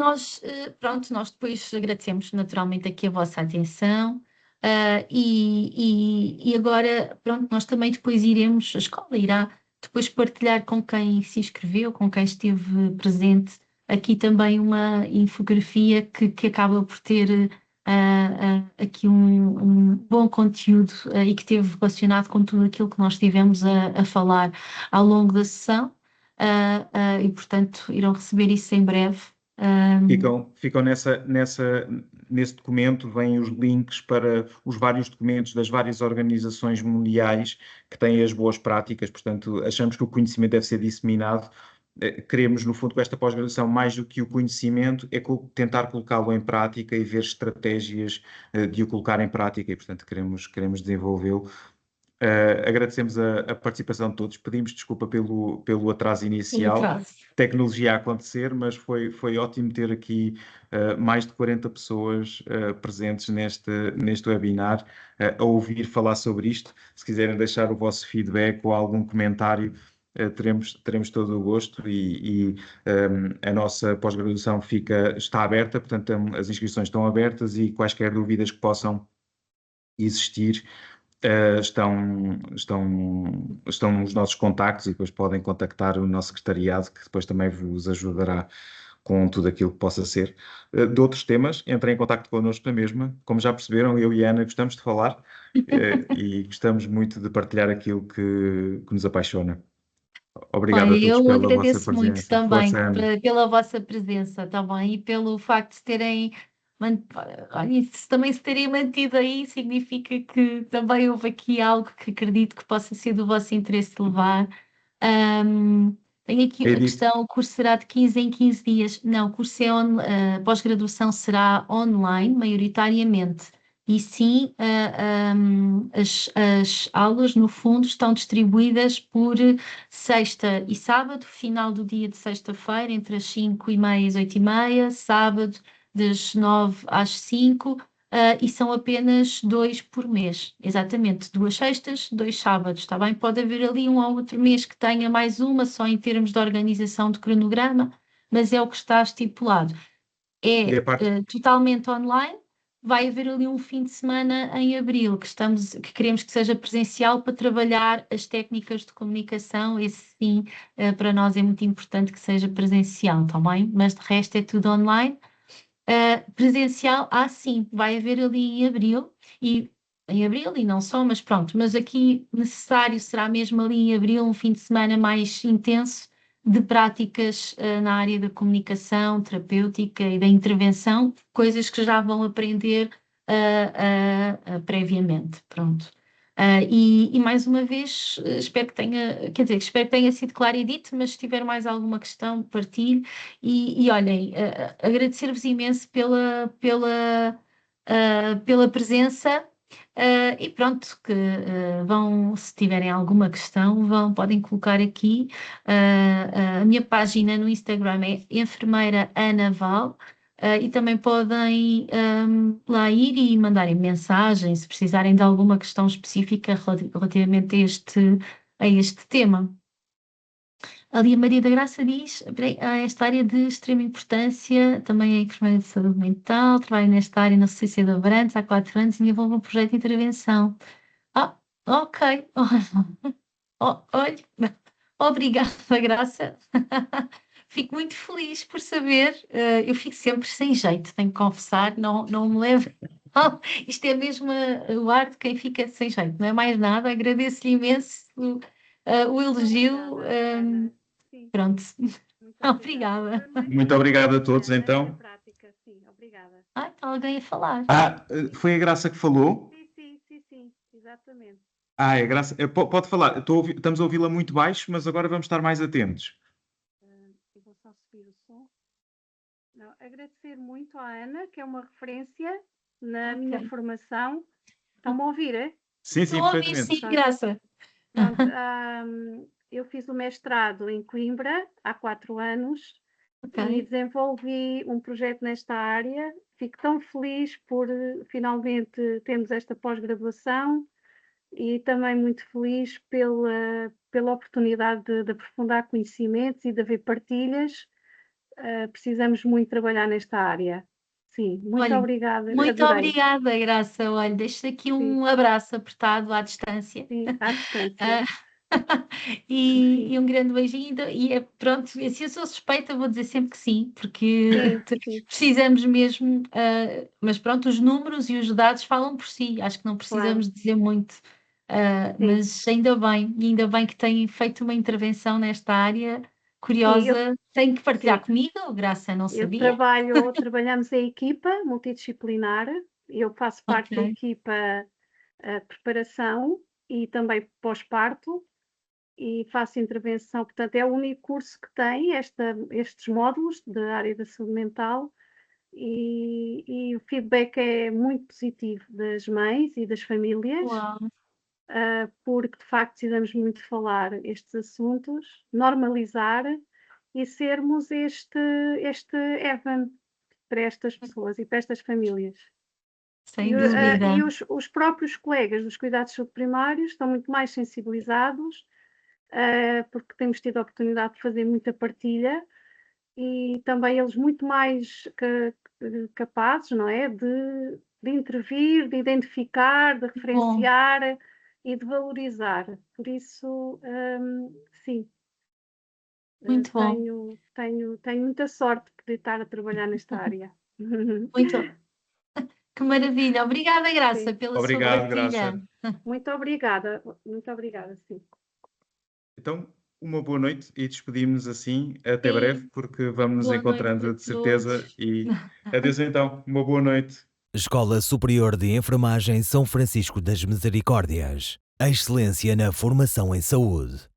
pronto, nós depois agradecemos naturalmente aqui a vossa atenção, e agora, pronto, nós também depois a escola irá depois partilhar com quem se inscreveu, com quem esteve presente, aqui também uma infografia que acaba por ter aqui um bom conteúdo e que esteve relacionado com tudo aquilo que nós estivemos a falar ao longo da sessão. E portanto irão receber isso em breve. Ficam nesse documento, vêm os links para os vários documentos das várias organizações mundiais que têm as boas práticas, portanto, achamos que o conhecimento deve ser disseminado. Queremos, no fundo, com esta pós-graduação, mais do que o conhecimento, é tentar colocá-lo em prática e ver estratégias de o colocar em prática, e, portanto, queremos desenvolvê-lo. Agradecemos a participação de todos, pedimos desculpa pelo atraso inicial, tecnologia a acontecer, mas foi ótimo ter aqui mais de 40 pessoas presentes neste webinar a ouvir falar sobre isto. Se quiserem deixar o vosso feedback ou algum comentário, teremos todo o gosto, e a nossa pós-graduação está aberta, portanto as inscrições estão abertas, e quaisquer dúvidas que possam existir estão nos nossos contactos, e depois podem contactar o nosso secretariado, que depois também vos ajudará com tudo aquilo que possa ser. De outros temas, entrem em contacto connosco na mesma. Como já perceberam, eu e a Ana gostamos de falar e gostamos muito de partilhar aquilo que nos apaixona. Obrigado a Olha, todos eu pela vossa agradeço muito presença. também Força, Ana. pela vossa presença também e pelo facto de terem olha, também se terem mantido aí significa que também houve aqui algo que acredito que possa ser do vosso interesse de levar. Tenho aqui a Edith, questão, o curso será de 15 em 15 dias. Não, o curso a pós-graduação será online, maioritariamente. e sim, as aulas, no fundo, estão distribuídas por sexta e sábado, final do dia de sexta-feira, entre as 5h30 e as 8h30, sábado, das 9 às 5, e são apenas 2 por mês. Exatamente, 2 sextas, 2 sábados, está bem? Pode haver ali um ou outro mês que tenha mais uma, só em termos de organização de cronograma, mas é o que está estipulado. E a parte, Totalmente online. Vai haver ali um fim de semana em abril que queremos que seja presencial para trabalhar as técnicas de comunicação. Esse sim, para nós é muito importante que seja presencial, tá bem? Mas de resto é tudo online. Presencial, sim, vai haver ali em abril e não só, mas pronto, mas aqui necessário será mesmo ali em abril um fim de semana mais intenso de práticas na área da comunicação terapêutica e da intervenção, coisas que já vão aprender previamente, pronto. E mais uma vez, espero que tenha sido claro e dito, mas se tiver mais alguma questão, partilhe. E olhem, agradecer-vos imenso pela presença. E pronto, que se tiverem alguma questão, podem colocar aqui. A minha página no Instagram é Enfermeira Ana Val. E também podem lá ir e mandarem mensagem se precisarem de alguma questão específica relativamente a este tema. Ali a Maria da Graça diz: esta área de extrema importância, também é enfermeira de saúde mental, trabalho nesta área na Sociedade de Abrantes há 4 anos e desenvolvo um projeto de intervenção. Ok. Olha, obrigada, Graça. Fico muito feliz por saber. Eu fico sempre sem jeito, tenho que confessar, não me levo. Isto é mesmo o ar de quem fica sem jeito, não é mais nada. Agradeço-lhe imenso o elogio. Ana. Sim, Pronto, muito obrigada. muito obrigado a todos, Ana, então. na prática, sim, obrigada. Está alguém a falar. Foi a Graça que falou? Sim, exatamente. É a Graça. Pode falar. Estamos a ouvi-la muito baixo, mas agora vamos estar mais atentos. Eu vou só subir o som. Não, agradecer muito à Ana, que é uma referência na minha formação. Estão-me a ouvir, é? Sim, Estou a ouvir, perfeitamente. sim, Graça. Pronto, eu fiz o mestrado em Coimbra há 4 anos e desenvolvi um projeto nesta área. Fico tão feliz por finalmente termos esta pós-graduação e também muito feliz pela oportunidade de aprofundar conhecimentos e de haver partilhas. Precisamos muito trabalhar nesta área. Sim, muito obrigada. Muito Adorei. obrigada, Graça. Olha, deixo aqui um abraço apertado à distância. Sim, à distância. E um grande beijinho. E pronto, se eu sou suspeita, vou dizer sempre que sim, porque precisamos mesmo. Mas pronto, os números e os dados falam por si. Acho que não precisamos dizer muito. Mas ainda bem que têm feito uma intervenção nesta área. Curiosa, tem que partilhar comigo, Graça, não sabia. Trabalhamos em equipa multidisciplinar, eu faço parte da equipa preparação e também pós-parto e faço intervenção, portanto é o único curso que tem estes módulos da área da saúde mental e o feedback é muito positivo das mães e das famílias. Uau. Porque de facto precisamos muito falar estes assuntos, normalizar e sermos este Evan para estas pessoas e para estas famílias. Sem dúvida. E os próprios colegas dos cuidados de saúde primários estão muito mais sensibilizados, porque temos tido a oportunidade de fazer muita partilha e também eles muito mais capazes, não é, de intervir, de identificar, de referenciar e de valorizar. Por isso, sim. Muito bom. Tenho muita sorte de poder estar a trabalhar nesta área. Muito. Que maravilha. Obrigada, Graça, pela sua partilha. Muito obrigada, sim. Então, uma boa noite e despedimos assim. Até breve, porque vamos nos encontrando de certeza. E adeus então. Uma boa noite. Escola Superior de Enfermagem São Francisco das Misericórdias. A excelência na formação em saúde.